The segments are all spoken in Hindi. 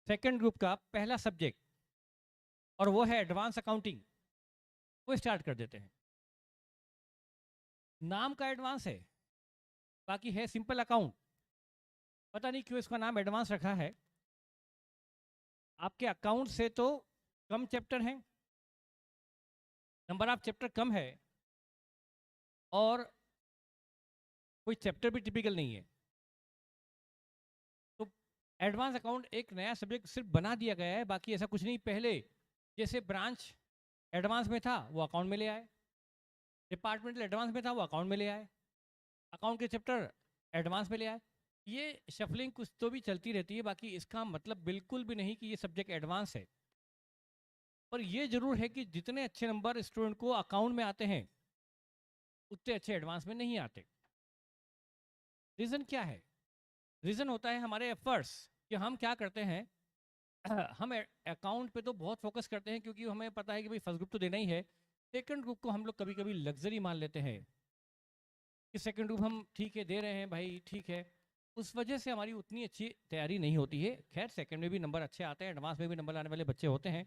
सेकंड ग्रुप का पहला सब्जेक्ट और वो है एडवांस अकाउंटिंग, वो स्टार्ट कर देते हैं। नाम का एडवांस है, बाकी है सिंपल अकाउंट। पता नहीं क्यों इसका नाम एडवांस रखा है। आपके अकाउंट से तो कम चैप्टर हैं, नंबर ऑफ चैप्टर कम है, और कोई चैप्टर भी टिपिकल नहीं है। तो एडवांस अकाउंट एक नया सब्जेक्ट सिर्फ बना दिया गया है, बाकी ऐसा कुछ नहीं। पहले जैसे ब्रांच एडवांस में था वो अकाउंट में ले आए, डिपार्टमेंटल एडवांस में था वो अकाउंट में ले आए, अकाउंट के चैप्टर एडवांस में ले आए। ये शफलिंग कुछ तो भी चलती रहती है, बाकी इसका मतलब बिल्कुल भी नहीं कि ये सब्जेक्ट एडवांस है। पर ये जरूर है कि जितने अच्छे नंबर स्टूडेंट को अकाउंट में आते हैं उतने अच्छे एडवांस में नहीं आते। रीज़न क्या है? रीज़न होता है हमारे एफर्ट्स, कि हम क्या करते हैं। हम अकाउंट पे तो बहुत फोकस करते हैं क्योंकि हमें पता है कि भाई फर्स्ट ग्रुप तो देना ही है। सेकंड ग्रुप को हम लोग कभी कभी लग्जरी मान लेते हैं कि सेकंड ग्रुप हम ठीक है दे रहे हैं भाई, ठीक है। उस वजह से हमारी उतनी अच्छी तैयारी नहीं होती है। खैर सेकंड में भी नंबर अच्छे आते हैं, एडवांस में भी नंबर लाने वाले बच्चे होते हैं,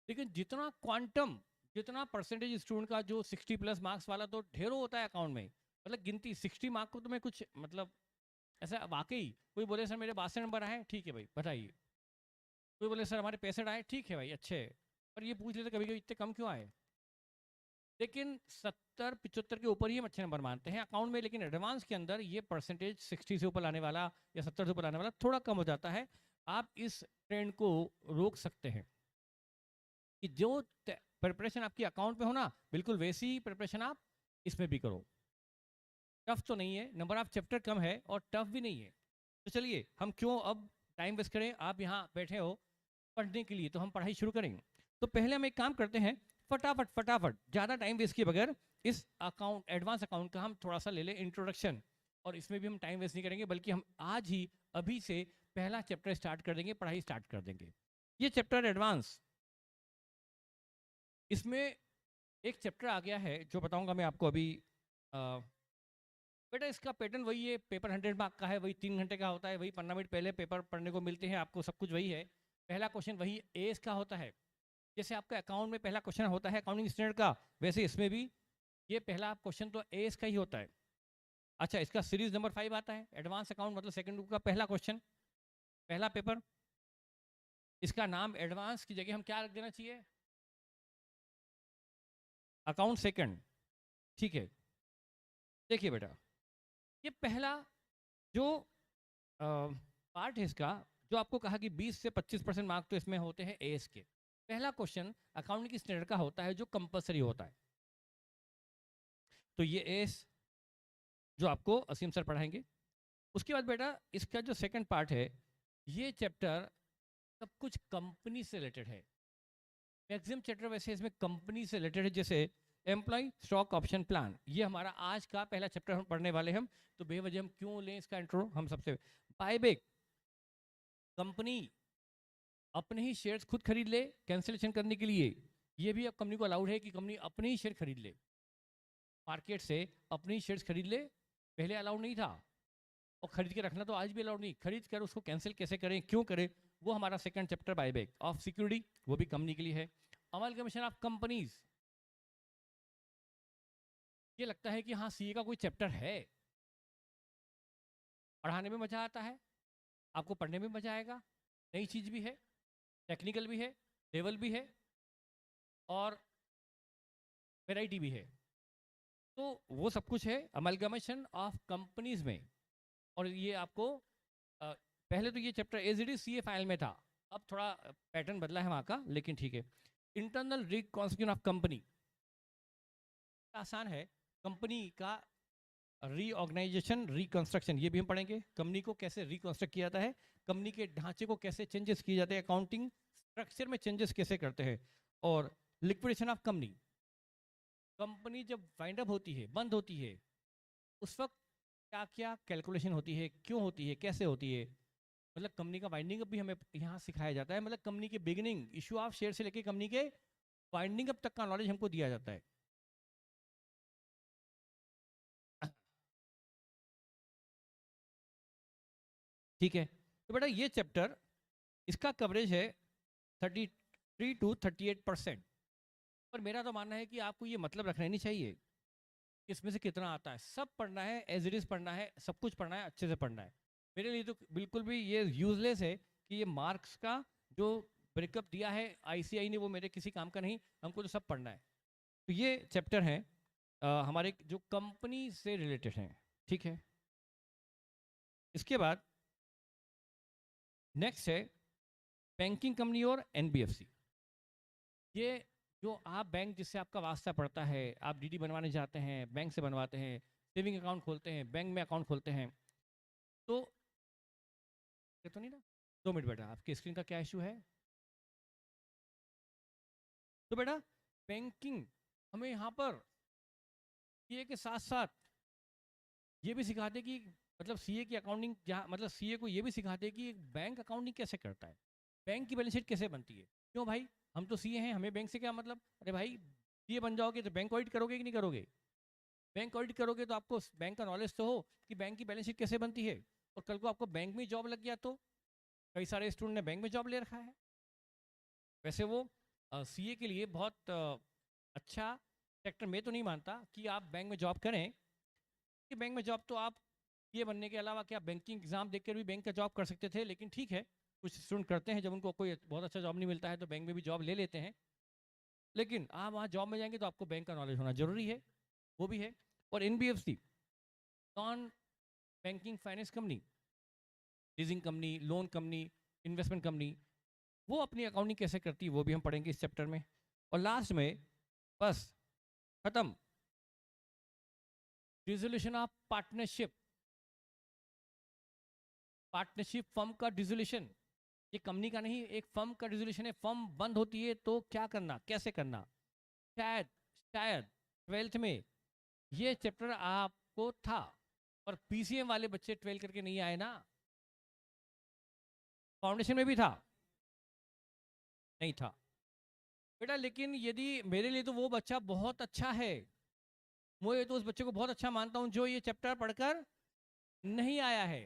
लेकिन जितना क्वांटम, जितना परसेंटेज स्टूडेंट का जो 60+ मार्क्स वाला तो ढेरों होता है अकाउंट में। मतलब गिनती 60 मार्क को तो मैं कुछ मतलब ऐसा वाकई, कोई बोले सर मेरे 62 नंबर आए, ठीक है भाई बताइए। कोई बोले सर हमारे 65 आए, ठीक है भाई अच्छे। पर ये पूछ लेते कभी कभी इतने कम क्यों आए। लेकिन 70-75 के ऊपर ही हम अच्छे नंबर मानते हैं अकाउंट में, लेकिन एडवांस के अंदर ये परसेंटेज 60 से ऊपर लाने वाला या 70 से ऊपर लाने वाला थोड़ा कम हो जाता है। आप इस ट्रेंड को रोक सकते हैं कि जो प्रिपरेशन आपकी अकाउंट में हो ना, बिल्कुल वैसी ही प्रिपरेशन आप इसमें भी करो। टफ तो नहीं है, नंबर ऑफ चैप्टर कम है और टफ भी नहीं है। तो चलिए हम क्यों अब टाइम वेस्ट करें, आप यहाँ बैठे हो पढ़ने के लिए, तो हम पढ़ाई शुरू करेंगे। तो पहले हम एक काम करते हैं, फटाफट फटाफट ज़्यादा टाइम वेस्ट किए बगैर इस अकाउंट एडवांस अकाउंट का हम थोड़ा सा ले लें इंट्रोडक्शन। और इसमें भी हम टाइम वेस्ट नहीं करेंगे, बल्कि हम आज ही अभी से पहला चैप्टर स्टार्ट कर देंगे, पढ़ाई स्टार्ट कर देंगे। ये चैप्टर एडवांस, इसमें एक चैप्टर आ गया है जो बताऊंगा मैं आपको अभी। बेटा इसका पैटर्न वही है, पेपर 100 मार्क का है, वही 3 घंटे का होता है, वही 15 मिनट पहले पेपर पढ़ने को मिलते हैं आपको, सब कुछ वही है। पहला क्वेश्चन वही एज का होता है। जैसे आपका अकाउंट में पहला क्वेश्चन होता है अकाउंटिंग स्टैंडर्ड का, वैसे इसमें भी ये पहला क्वेश्चन तो एज का ही होता है। अच्छा, इसका सीरीज नंबर 5 आता है, एडवांस अकाउंट मतलब सेकंड ग्रुप का पहला क्वेश्चन, पहला पेपर। इसका नाम एडवांस की जगह हम क्या रख देना चाहिए, अकाउंट सेकंड। ठीक है, देखिए बेटा, ये पहला जो पार्ट है इसका, जो आपको कहा कि 20 से 25% मार्क तो इसमें होते हैं एस के। पहला क्वेश्चन अकाउंटिंग की स्टैंडर्ड का होता है जो कंपलसरी होता है। तो ये एस जो आपको असीम सर पढ़ाएंगे। उसके बाद बेटा इसका जो सेकंड पार्ट है, ये चैप्टर सब कुछ कंपनी से रिलेटेड है। मैक्सिमम चैप्टर वैसे इसमें कंपनी से रिलेटेड है, जैसे एम्प्लॉय स्टॉक ऑप्शन प्लान, ये हमारा आज का पहला चैप्टर हम पढ़ने वाले हैं। हम तो बेवजह हम क्यों लें इसका इंट्रो, हम सबसे बायबैक, कंपनी अपने ही शेयर्स खुद खरीद ले कैंसिलेशन करने के लिए, ये भी अब कंपनी को अलाउड है कि कंपनी अपने ही शेयर खरीद ले, मार्केट से अपने ही शेयर्स खरीद ले। पहले अलाउड नहीं था, और खरीद के रखना तो आज भी अलाउड नहीं। खरीद कर उसको कैंसिल कैसे करें, क्यों करें, वो हमारा second chapter buyback of security, वो भी कंपनी के लिए है। अमलगमेशन ऑफ कंपनीज, ये लगता है कि हाँ सीए का कोई चैप्टर है, पढ़ाने में मजा आता है, आपको पढ़ने में मजा आएगा, नई चीज भी है, टेक्निकल भी है, लेवल भी है, और वेराइटी भी है। तो वो सब कुछ है अमलगमेशन ऑफ कंपनीज में। और ये आपको पहले तो ये chapter as it is CA file में था, अब थोड़ा पैटर्न बदला है वहाँ का, लेकिन ठीक है। इंटरनल रिकॉन्स्टिट्यूशन ऑफ कंपनी, आसान है, कंपनी का रीऑर्गेनाइजेशन रिकंस्ट्रक्शन, ये भी हम पढ़ेंगे। कंपनी को कैसे रिकंस्ट्रक्ट किया जाता है, कंपनी के ढांचे को कैसे चेंजेस किए जाते हैं, अकाउंटिंग स्ट्रक्चर में चेंजेस कैसे करते हैं। और लिक्विडेशन ऑफ कंपनी, कंपनी जब वाइंड अप होती है, बंद होती है, उस वक्त क्या क्या कैलकुलेशन होती है, क्यों होती है, कैसे होती है। मतलब कंपनी का वाइंडिंग अप भी हमें यहाँ सिखाया जाता है। मतलब कंपनी के बिगिनिंग, इशू ऑफ शेयर से लेकर कंपनी के वाइंडिंग अप तक का नॉलेज हमको दिया जाता है। ठीक है, तो बेटा ये चैप्टर इसका कवरेज है 33 to 38%। पर मेरा तो मानना है कि आपको ये मतलब रखना ही नहीं चाहिए कि इसमें से कितना आता है। सब पढ़ना है, एज इट इज पढ़ना है, सब कुछ पढ़ना है, अच्छे से पढ़ना है। मेरे लिए तो बिल्कुल भी ये यूजलेस है कि ये मार्क्स का जो ब्रेकअप दिया है आईसीआई ने, वो मेरे किसी काम का नहीं। हमको तो सब पढ़ना है। तो ये चैप्टर है हमारे जो कंपनी से रिलेटेड हैं, ठीक है। इसके बाद नेक्स्ट है बैंकिंग कंपनी और एनबीएफसी। ये जो आप बैंक जिससे आपका वास्ता पड़ता है, आप डीडी बनवाने जाते हैं, बैंक से बनवाते हैं, सेविंग अकाउंट खोलते हैं, बैंक में अकाउंट खोलते हैं, तो ये तो नहीं ना। 2 मिनट बेटा, आपकी स्क्रीन का क्या इशू है? तो बेटा बैंकिंग हमें यहाँ पर सीए के साथ साथ ये भी सिखाते कि मतलब सीए की अकाउंटिंग जहाँ मतलब सीए को ये भी सिखाते कि एक बैंक अकाउंटिंग कैसे करता है, बैंक की बैलेंस शीट कैसे बनती है। क्यों भाई, हम तो सीए हैं, हमें बैंक से क्या मतलब? अरे भाई सीए बन जाओगे तो बैंक ऑडिट करोगे कि नहीं करोगे? बैंक ऑडिट करोगे तो आपको बैंक का नॉलेज तो हो कि बैंक की बैलेंस शीट कैसे बनती है। और कल को आपको बैंक में जॉब लग गया तो कई सारे स्टूडेंट ने बैंक में जॉब ले रखा है। वैसे वो सीए के लिए बहुत अच्छा सेक्टर। मैं तो नहीं मानता कि आप बैंक में जॉब करें, कि बैंक में जॉब तो आप ये बनने के अलावा क्या बैंकिंग एग्जाम देकर भी बैंक का जॉब कर सकते थे। लेकिन ठीक है, कुछ स्टूडेंट करते हैं, जब उनको कोई बहुत अच्छा जॉब नहीं मिलता है तो बैंक में भी जॉब ले लेते हैं। लेकिन आप वहाँ जॉब में जाएंगे तो आपको बैंक का नॉलेज होना जरूरी है, वो भी है। और NBFC non banking finance company, leasing company, loan company, investment company, वो अपनी अकाउंटिंग कैसे करती है वो भी हम पढ़ेंगे इस चैप्टर में। और लास्ट में बस खत्म, dissolution of partnership. Partnership firm का डिसोल्यूशन, ये कंपनी का नहीं, एक फर्म का डिसोल्यूशन है। फर्म बंद होती है तो क्या करना, कैसे करना। शायद शायद 12th में ये चैप्टर आपको था, और पीसीएम वाले बच्चे 12 करके नहीं आए ना। फाउंडेशन में भी था, नहीं था बेटा। लेकिन यदि मेरे लिए तो वो बच्चा बहुत अच्छा है, मैं तो उस बच्चे को बहुत अच्छा मानता हूं जो ये चैप्टर पढ़कर नहीं आया है।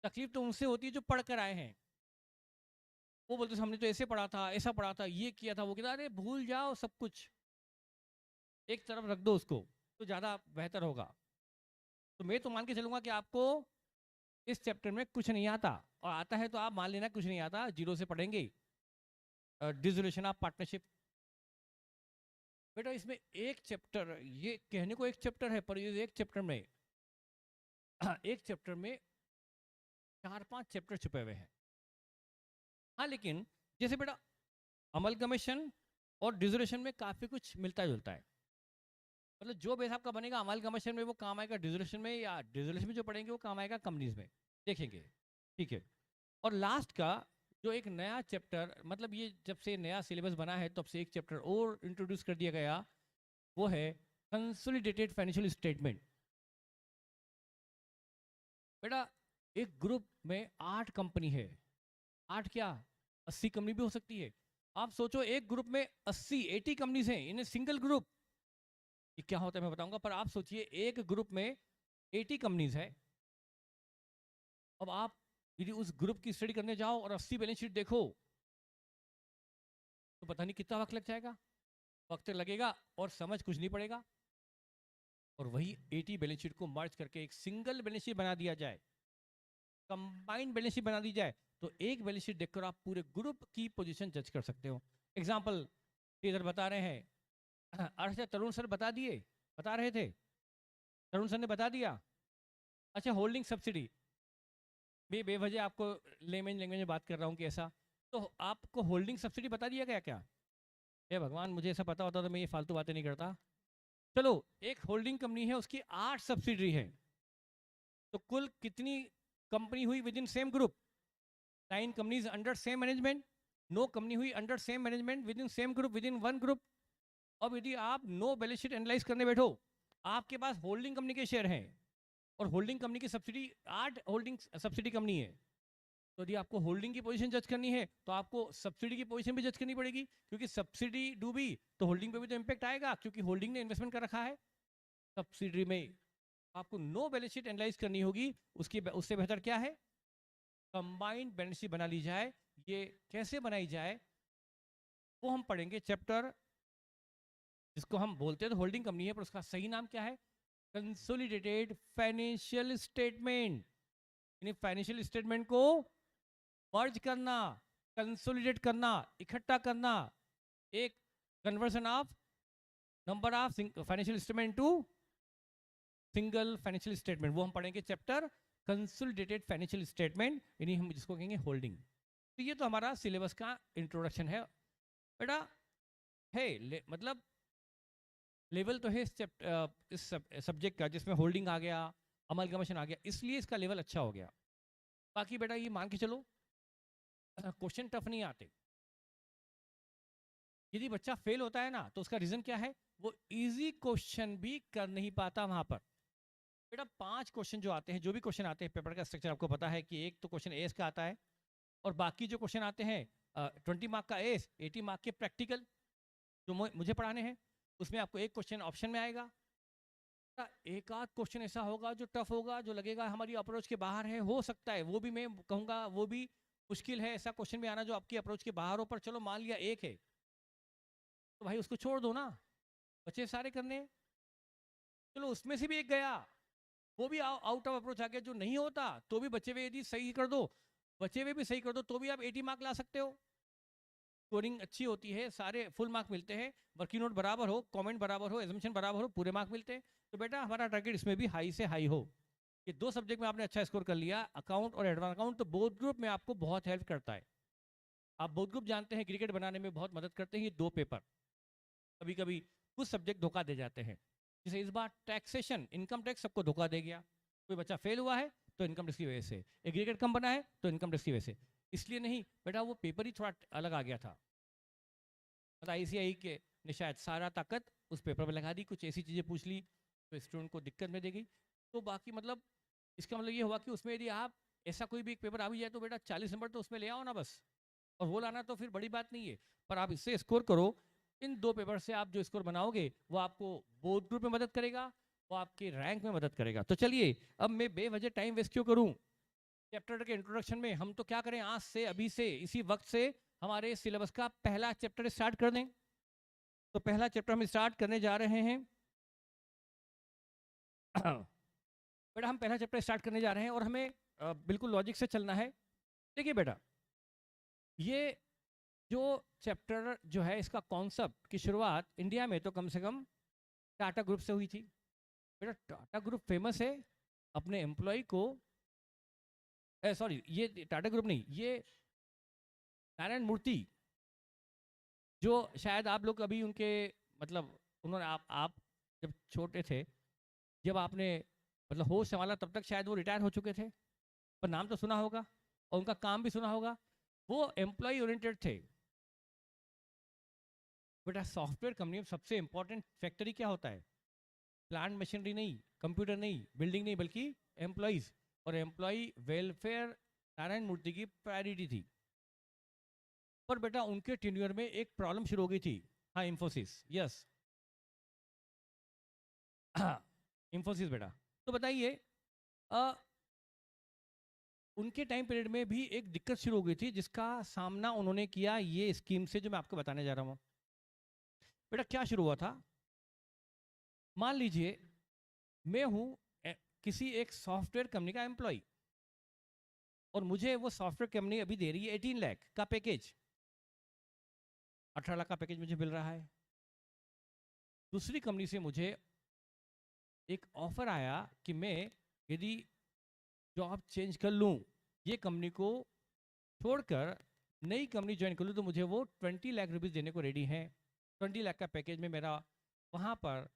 तकलीफ तो उनसे होती है जो पढ़कर आए हैं। वो बोलते हमने तो ऐसे पढ़ा था, ऐसा पढ़ा था, ये किया था, वो किया था। अरे भूल जाओ सब कुछ, एक तरफ रख दो उसको, तो ज़्यादा बेहतर होगा। तो मैं तो मान के चलूंगा कि आपको इस चैप्टर में कुछ नहीं आता, और आता है तो आप मान लेना कुछ नहीं आता, जीरो से पढ़ेंगे। डिसोल्यूशन ऑफ पार्टनरशिप बेटा, इसमें एक चैप्टर, ये कहने को एक चैप्टर है, पर ये एक चैप्टर में एक चैप्टर में 4-5 चैप्टर छुपे हुए हैं। हाँ, लेकिन जैसे बेटा अमलगमेशन और डिसोल्यूशन में काफ़ी कुछ मिलता जुलता है। मतलब जो बेस आपका बनेगा अमलगमेशन में वो काम आएगा डिसोल्यूशन में, या डिसोल्यूशन में जो पढ़ेंगे वो काम आएगा कंपनीज में, देखेंगे, ठीक है। और लास्ट का जो एक नया चैप्टर, मतलब ये जब से नया सिलेबस बना है तब से एक चैप्टर और इंट्रोड्यूस कर दिया गया, वो है कंसोलिडेटेड फाइनेंशियल स्टेटमेंट। बेटा एक ग्रुप में 8 कंपनी है, 8 क्या 80 कंपनी भी हो सकती है। आप सोचो एक ग्रुप में 80 कंपनीज हैं इन सिंगल ग्रुप, ये क्या होता है मैं बताऊंगा। पर आप सोचिए एक ग्रुप में 80 कंपनीज है। अब आप यदि उस ग्रुप की स्टडी करने जाओ और 80 बैलेंस शीट देखो तो पता नहीं कितना वक्त लग जाएगा। वक्त लगेगा और समझ कुछ नहीं पड़ेगा। और वही 80 बैलेंस शीट को मर्ज करके एक सिंगल बैलेंस शीट बना दिया जाए, कंबाइंड बैलेंस शीट बना दी जाए, तो एक बैलेंस शीट देखकर आप पूरे ग्रुप की पोजीशन जज कर सकते हो। एग्जांपल इधर बता रहे हैं, अच्छा तरुण सर बता दिए, बता रहे थे, तरुण सर ने बता दिया। अच्छा होल्डिंग सब्सिडी, बेवजह आपको लेमन लैंग्वेज में बात कर रहा हूँ कि ऐसा, तो आपको होल्डिंग सब्सिडी बता दिया गया क्या? हे भगवान, मुझे ऐसा पता होता तो मैं ये फालतू बातें नहीं करता। चलो, एक होल्डिंग कंपनी है, उसकी 8 सब्सिडरी है, तो कुल कितनी कंपनी हुई within same group? 9 companies under same management. No company हुई under same management within same group, within one group. अब यदि आप नो बैलेंस शीट एनालाइज करने बैठो, आपके पास होल्डिंग कंपनी के शेयर हैं और होल्डिंग कंपनी की सब्सिडी 8 होल्डिंग सब्सिडी कंपनी है। तो यदि आपको होल्डिंग की पोजीशन जज करनी है तो आपको सब्सिडी की पोजीशन भी जज करनी पड़ेगी, क्योंकि सब्सिडी डूबी तो होल्डिंग पे भी तो इम्पैक्ट आएगा, क्योंकि होल्डिंग ने इन्वेस्टमेंट कर रखा है सब्सिडी में। आपको नो बैलेंस शीट एनालाइज करनी होगी, उससे बेहतर क्या है, कंबाइंड बैलेंस शीट बना ली जाए। ये कैसे बनाई जाए वो हम पढ़ेंगे चैप्टर, जिसको हम बोलते हैं तो होल्डिंग कंपनी है, पर उसका सही नाम क्या है? Consolidated financial statement. यानी फाइनेंशियल स्टेटमेंट को मर्ज करना, कंसोलिडेट करना, इकट्ठा करना, एक conversion of number of financial statement to single financial statement, वो हम पढ़ेंगे चैप्टर कंसोलिडेटेड फाइनेंशियल स्टेटमेंट, यानी हम जिसको कहेंगे होल्डिंग। तो ये तो हमारा सिलेबस का इंट्रोडक्शन है बेटा। है मतलब लेवल तो है इस सब्जेक्ट का, जिसमें होल्डिंग आ गया, अमलगमेशन आ गया, इसलिए इसका लेवल अच्छा हो गया। बाकी बेटा ये मान के चलो क्वेश्चन टफ नहीं आते। यदि बच्चा फेल होता है ना, तो उसका रीजन क्या है? वो इजी क्वेश्चन भी कर नहीं पाता वहां पर। बेटा 5 क्वेश्चन जो आते हैं, जो भी क्वेश्चन आते हैं, पेपर का स्ट्रक्चर आपको पता है कि एक तो क्वेश्चन एस का आता है, और बाकी जो क्वेश्चन आते हैं 20 मार्क का एस, 80 मार्क के प्रैक्टिकल जो मुझे पढ़ाने हैं, उसमें आपको एक क्वेश्चन ऑप्शन में आएगा। एक आध क्वेश्चन ऐसा होगा जो टफ होगा, जो लगेगा हमारी अप्रोच के बाहर है, हो सकता है वो भी, मैं कहूँगा वो भी मुश्किल है ऐसा क्वेश्चन भी आना जो आपकी अप्रोच के बाहर हो। पर चलो मान लिया एक है, तो भाई उसको छोड़ दो ना, बच्चे सारे करने। चलो उसमें से भी एक गया, वो भी आउट ऑफ अप्रोच आ गया, जो नहीं होता तो भी बचे हुए यदि सही कर दो, बचे हुए भी सही कर दो, तो भी आप 80 मार्क ला सकते हो। स्कोरिंग अच्छी होती है, सारे फुल मार्क मिलते हैं, वर्किंग नोट बराबर हो, कमेंट बराबर हो, एजम्पशन बराबर हो, पूरे मार्क मिलते हैं। तो बेटा हमारा टारगेट इसमें भी हाई से हाई हो। ये 2 सब्जेक्ट में आपने अच्छा स्कोर कर लिया, अकाउंट और एडवांस अकाउंट, तो बोथ ग्रुप में आपको बहुत हेल्प करता है। आप बोथ ग्रुप जानते हैं, क्रिकेट बनाने में बहुत मदद करते हैं ये 2 पेपर। कभी कभी कुछ सब्जेक्ट धोखा दे जाते हैं, जैसे इस बार टैक्सेशन, इनकम टैक्स सबको धोखा दे गया। कोई बच्चा फेल हुआ है तो इनकम टैक्स की वजह से, एग्रीगेट कम बना है तो इनकम टैक्स की वजह से। इसलिए नहीं बेटा, वो पेपर ही थोड़ा अलग आ गया था। मतलब ICAI के ने शायद सारा ताकत उस पेपर में लगा दी, कुछ ऐसी चीज़ें पूछ ली तो स्टूडेंट को दिक्कत में दे गई। तो बाकी मतलब इसका मतलब ये हुआ कि उसमें यदि आप ऐसा कोई भी एक पेपर आ भी जाए तो बेटा 40 नंबर तो उसमें ले आओ ना बस, और वो लाना तो फिर बड़ी बात नहीं है। पर आप इससे स्कोर करो, इन 2 पेपर से आप जो स्कोर बनाओगे वो आपको बोर्ड ग्रुप में मदद करेगा, वो आपके रैंक में मदद करेगा। तो चलिए अब मैं बेवजह टाइम वेस्ट क्यों करूं, चैप्टर के इंट्रोडक्शन में हम तो क्या करें, आज से अभी से इसी वक्त से हमारे सिलेबस का पहला चैप्टर स्टार्ट कर दें। तो पहला चैप्टर हम स्टार्ट करने जा रहे हैं बेटा हम पहला चैप्टर स्टार्ट करने जा रहे हैं, और हमें बिल्कुल लॉजिक से चलना है। देखिए बेटा, ये जो चैप्टर जो है, इसका कॉन्सेप्ट की शुरुआत इंडिया में तो कम से कम टाटा ग्रुप से हुई थी। बेटा टाटा ग्रुप फेमस है अपने एम्प्लॉय को, सॉरी ये टाटा ग्रुप नहीं, ये नारायण मूर्ति, जो शायद आप लोग अभी उनके मतलब उन्होंने आप जब छोटे थे, जब आपने मतलब होश संभाला, तब तक शायद वो रिटायर हो चुके थे, पर नाम तो सुना होगा और उनका काम भी सुना होगा। वो एम्प्लॉय ओरिएंटेड थे। बेटा सॉफ्टवेयर कंपनी में सबसे इंपॉर्टेंट फैक्टरी क्या होता है? प्लांट मशीनरी नहीं, कंप्यूटर नहीं, बिल्डिंग नहीं, बल्कि एम्प्लॉयज। और एम्प्लॉय वेलफेयर नारायण मूर्ति की प्रायोरिटी थी। पर बेटा उनके टेन्योर में एक प्रॉब्लम शुरू हो गई थी। हाँ इंफोसिस, यस इंफोसिस बेटा। तो बताइए उनके टाइम पीरियड में भी एक दिक्कत शुरू हो गई थी, जिसका सामना उन्होंने किया ये स्कीम से, जो मैं आपको बताने जा रहा हूँ। बेटा क्या शुरू हुआ था, मान लीजिए मैं हूँ किसी एक सॉफ्टवेयर कंपनी का एम्प्लॉय, और मुझे वो सॉफ्टवेयर कंपनी अभी दे रही है 18 लाख का पैकेज, 18 लाख का पैकेज मुझे मिल रहा है। दूसरी कंपनी से मुझे एक ऑफर आया कि मैं यदि जॉब चेंज कर लूँ, ये कंपनी को छोड़कर नई कंपनी ज्वाइन कर लूँ, तो मुझे वो 20 लाख रुपीज़ देने को रेडी हैं। 20 लाख का पैकेज में मेरा वहाँ पर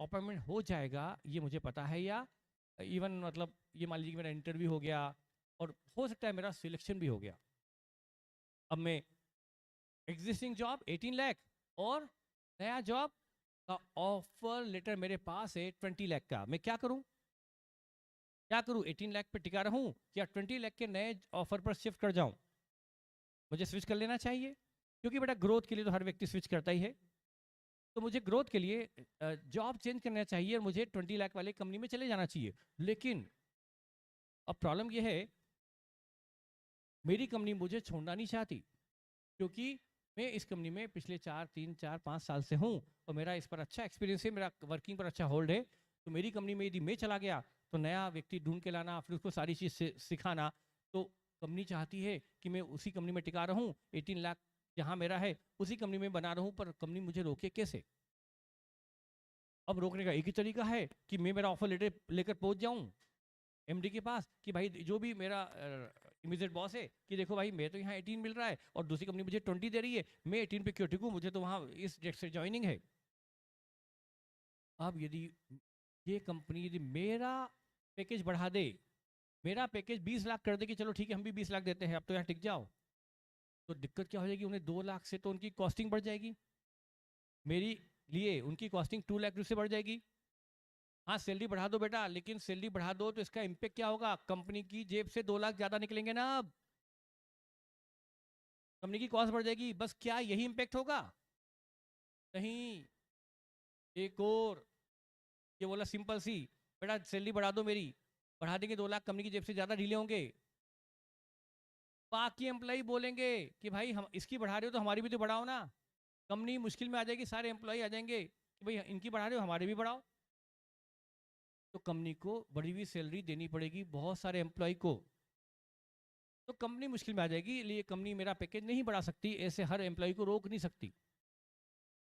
अपॉइंटमेंट हो जाएगा, ये मुझे पता है। या इवन मतलब ये मान लीजिए मेरा इंटरव्यू हो गया, और हो सकता है मेरा सिलेक्शन भी हो गया। अब मैं एग्जिस्टिंग जॉब 18 लाख और नया जॉब का ऑफर लेटर मेरे पास है 20 लाख का, मैं क्या करूं? क्या करूं, 18 लाख पे टिका रहूं या 20 लाख के नए ऑफर पर शिफ्ट कर जाऊं? मुझे स्विच कर लेना चाहिए, क्योंकि बेटा ग्रोथ के लिए तो हर व्यक्ति स्विच करता ही है। तो मुझे ग्रोथ के लिए जॉब चेंज करना चाहिए, और मुझे 20 लाख वाले कंपनी में चले जाना चाहिए। लेकिन अब प्रॉब्लम यह है मेरी कंपनी मुझे छोड़ना नहीं चाहती, क्योंकि मैं इस कंपनी में पिछले 4, 3, 4, 5 साल से हूँ और मेरा इस पर अच्छा एक्सपीरियंस है, मेरा वर्किंग पर अच्छा होल्ड है। तो मेरी कंपनी में यदि मैं चला गया तो नया व्यक्ति ढूंढ के लाना, फिर उसको सारी चीज़ सिखाना, तो कंपनी चाहती है कि मैं उसी कंपनी में टिका रहूं, 18 लाख जहां मेरा है उसी कंपनी में बना रहूं, पर कंपनी मुझे रोके कैसे? अब रोकने का एक ही तरीका है कि मैं मेरा ऑफर लेटर लेकर पहुंच जाऊं एमडी के पास कि भाई जो भी मेरा इमीडिएट बॉस है कि देखो भाई मैं तो यहाँ 18 मिल रहा है और दूसरी कंपनी मुझे 20 दे रही है, मैं 18 पे क्यों टिकूं, मुझे तो वहाँ इस डेट से ज्वाइनिंग है। अब यदि ये कंपनी यदि मेरा पैकेज बढ़ा दे, मेरा पैकेज 20 लाख कर दे कि चलो ठीक है हम भी 20 लाख देते हैं, अब तो यहाँ टिक जाओ, तो दिक्कत क्या हो जाएगी, उन्हें 2 लाख से तो उनकी कॉस्टिंग बढ़ जाएगी, मेरी लिए उनकी कॉस्टिंग 2 लाख से बढ़ जाएगी। हाँ सैलरी बढ़ा दो बेटा, लेकिन सैलरी बढ़ा दो तो इसका इम्पेक्ट क्या होगा, कंपनी की जेब से 2 लाख ज्यादा निकलेंगे ना, अब कंपनी की कॉस्ट बढ़ जाएगी, बस क्या यही इम्पेक्ट होगा? नहीं, एक और ये बोला सिंपल सी, बेटा सैलरी बढ़ा दो मेरी, बढ़ा देंगे 2 लाख, कंपनी की जेब से ज्यादा ढीले होंगे, बाकी एम्प्लॉय बोलेंगे कि भाई हम इसकी बढ़ा रहे हो तो हमारी भी तो बढ़ाओ ना, कंपनी मुश्किल में आ जाएगी, सारे एम्प्लॉय आ जाएंगे कि भाई इनकी बढ़ा रहे हो हमारे भी बढ़ाओ, तो कंपनी को बढ़ी हुई सैलरी देनी पड़ेगी बहुत सारे एम्प्लॉय को, तो कंपनी मुश्किल में आ जाएगी, इसलिए कंपनी मेरा पैकेज नहीं बढ़ा सकती, ऐसे हर एम्प्लॉय को रोक नहीं सकती,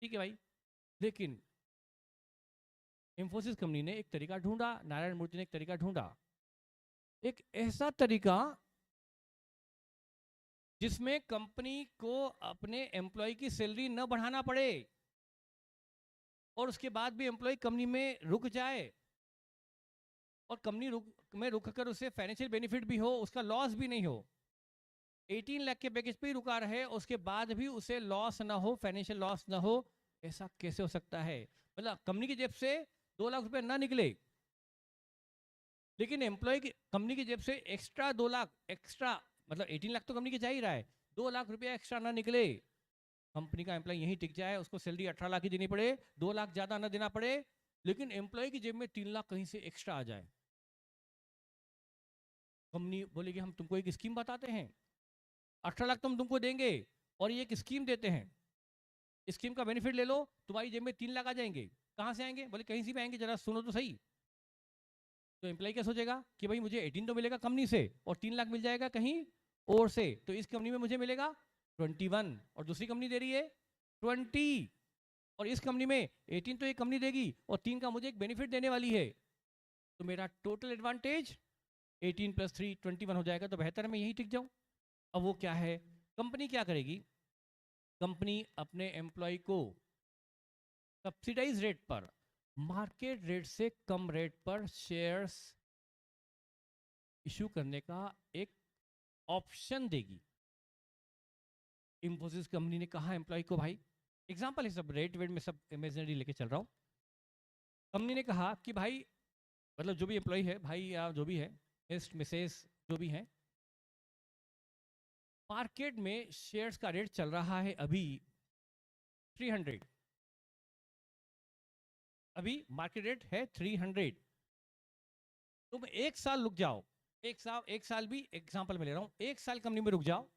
ठीक है भाई। लेकिन इंफोसिस कंपनी ने एक तरीका ढूंढा, नारायण मूर्ति ने एक तरीका ढूंढा, एक ऐसा तरीका जिसमें कंपनी को अपने एम्प्लॉय की सैलरी न बढ़ाना पड़े और उसके बाद भी एम्प्लॉय कंपनी में रुक जाए और कंपनी में रुक कर उसे फाइनेंशियल बेनिफिट भी हो, उसका लॉस भी नहीं हो, 18 लाख के पैकेज पे ही रुका रहे उसके बाद भी उसे लॉस ना हो, फाइनेंशियल लॉस ना हो, ऐसा कैसे हो सकता है? मतलब कंपनी की जेब से 2 लाख रुपए ना निकले, लेकिन एम्प्लॉय की कंपनी की जेब से एक्स्ट्रा 2 लाख एक्स्ट्रा, मतलब 18 लाख तो कंपनी की जा ही रहा है, 2 लाख रुपया एक्स्ट्रा ना निकले, कंपनी का एम्प्लॉय यहीं टिक जाए, उसको सैलरी 18 लाख की देनी पड़े, 2 लाख ज्यादा ना देना पड़े, लेकिन एम्प्लॉय की जेब में 3 लाख कहीं से एक्स्ट्रा आ जाए। कंपनी बोलेगी हम तुमको एक स्कीम बताते हैं, 18 लाख तो हम तुमको देंगे और ये एक स्कीम देते हैं, स्कीम का बेनिफिट ले लो, तुम्हारी जेब में 3 लाख आ जाएंगे। कहाँ से आएंगे? बोले कहीं से भी आएंगे, जरा सुनो तो सही। तो एम्प्लॉय क्या सोचेगा कि भाई मुझे 18 तो मिलेगा कंपनी से और 3 लाख मिल जाएगा कहीं और से, तो इस कंपनी में मुझे मिलेगा 21 और दूसरी कंपनी दे रही है 20, और इस कंपनी में 18 तो एक कंपनी देगी और 3 का मुझे एक बेनिफिट देने वाली है, तो मेरा टोटल एडवांटेज 18 + 3 21 हो जाएगा, तो बेहतर है मैं यही टिक जाऊं। अब वो क्या है, कंपनी क्या करेगी, कंपनी अपने एम्प्लॉय को सब्सिडाइज रेट पर, मार्केट रेट से कम रेट पर शेयर्स इशू करने का एक ऑप्शन देगी। इंफोसिस कंपनी ने कहा एम्प्लॉय को, भाई एग्जांपल है, सब रेट वेट में सब इमेजिनरी लेके चल रहा हूँ, कंपनी ने कहा कि भाई मतलब जो भी एम्प्लॉय है भाई या जो भी है मिस्ट मिसेस जो भी है, मार्केट में शेयर्स का रेट चल रहा है अभी 300, अभी मार्केट रेट है 300, तुम एक साल रुक जाओ, एक साल भी एग्जांपल में ले रहा हूं, एक साल कंपनी में रुक जाओ,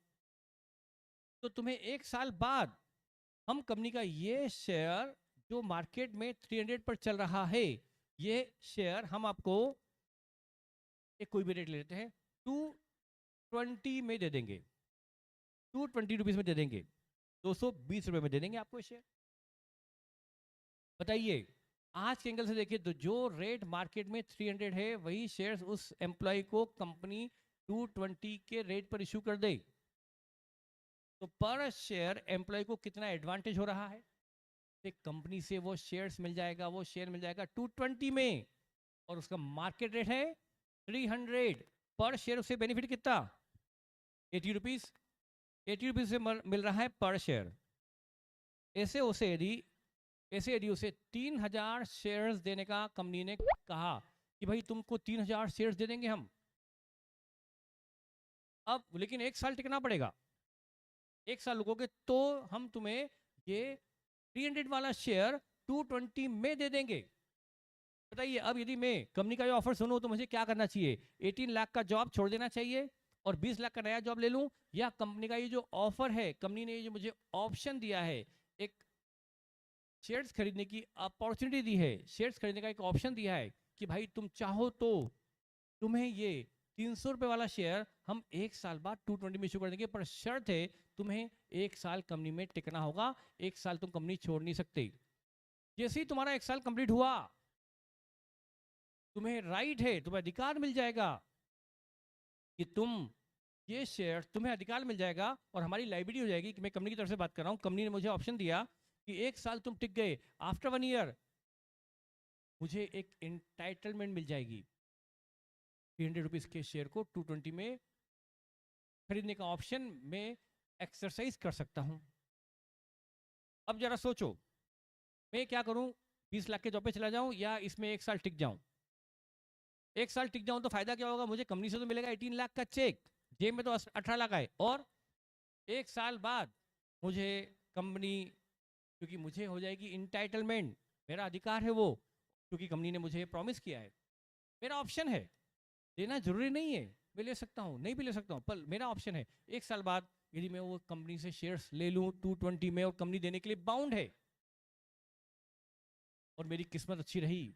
तो तुम्हें एक साल बाद हम कंपनी का ये शेयर जो मार्केट में 300 पर चल रहा है, ये शेयर हम आपको एक कोई भी रेट ले लेते हैं 220 में दे देंगे, 220 रुपीज में दे देंगे, 220 रुपए में दे देंगे आपको शेयर। बताइए आज के एंगल से देखिए तो जो रेट मार्केट में 300 है वही शेयर्स उस एम्प्लॉय को कंपनी 220 के रेट पर इशू कर दे, तो पर शेयर एम्प्लॉय को कितना एडवांटेज हो रहा है, कंपनी से वो शेयर्स मिल जाएगा, वो शेयर मिल जाएगा 220 में और उसका मार्केट रेट है 300, पर शेयर उसे बेनिफिट कितना 80 रुपीज, 80 रुपीज से मिल रहा है पर शेयर। ऐसे यदि उसे 3000 शेयर्स देने का कंपनी ने कहा कि भाई तुमको 3000 शेयर्स दे देंगे हम, अब लेकिन एक साल टिकना पड़ेगा, एक साल रुकोगे तो हम तुम्हें ये 300 वाला शेयर 220 में दे देंगे। बताइए अब यदि मैं कंपनी का ये ऑफर सुनूं तो मुझे क्या करना चाहिए, 18 लाख का जॉब छोड़ देना चाहिए और 20 लाख का नया जॉब ले लूं, या कंपनी का ये जो ऑफर है, कंपनी ने ये जो मुझे ऑप्शन दिया है, एक शेयर्स खरीदने की अपॉर्चुनिटी दी है, शेयर्स खरीदने का एक ऑप्शन दिया है कि भाई तुम चाहो तो तुम्हें ये 300 रुपये वाला शेयर हम 1 साल बाद 220 में इशू कर देंगे, पर शर्त है तुम्हें 1 साल कंपनी में टिकना होगा, 1 साल तुम कंपनी छोड़ नहीं सकते। जैसे ही तुम्हारा 1 साल कंप्लीट हुआ, तुम्हें राइट है, तुम्हें अधिकार मिल जाएगा कि तुम ये शेयर, तुम्हें अधिकार मिल जाएगा और हमारी लाइबिलिटी हो जाएगी कि मैं कंपनी की तरफ से बात कर रहा हूँ, कंपनी ने मुझे ऑप्शन दिया कि 1 साल तुम टिक गए, आफ्टर 1 ईयर मुझे एक इंटाइटलमेंट मिल जाएगी, 300 रुपीज के शेयर को 220 में खरीदने का ऑप्शन में एक्सरसाइज कर सकता हूं। अब जरा सोचो, मैं क्या करूं, 20 लाख के जॉब पे चला जाऊं या इसमें 1 साल टिक जाऊं? 1 साल टिक जाऊं तो फायदा क्या होगा, मुझे कंपनी से तो मिलेगा 18 लाख का चेक, जेब में तो 18 लाख आए, और 1 साल बाद मुझे कंपनी, क्योंकि मुझे हो जाएगी इंटाइटलमेंट, मेरा अधिकार है वो, क्योंकि कंपनी ने मुझे प्रॉमिस किया है, मेरा ऑप्शन है, लेना जरूरी नहीं है, मैं ले सकता हूँ, नहीं भी ले सकता हूँ, पर मेरा ऑप्शन है। 1 साल बाद यदि मैं वो कंपनी से शेयर्स ले लूँ 220 में और कंपनी देने के लिए बाउंड है, और मेरी किस्मत अच्छी रही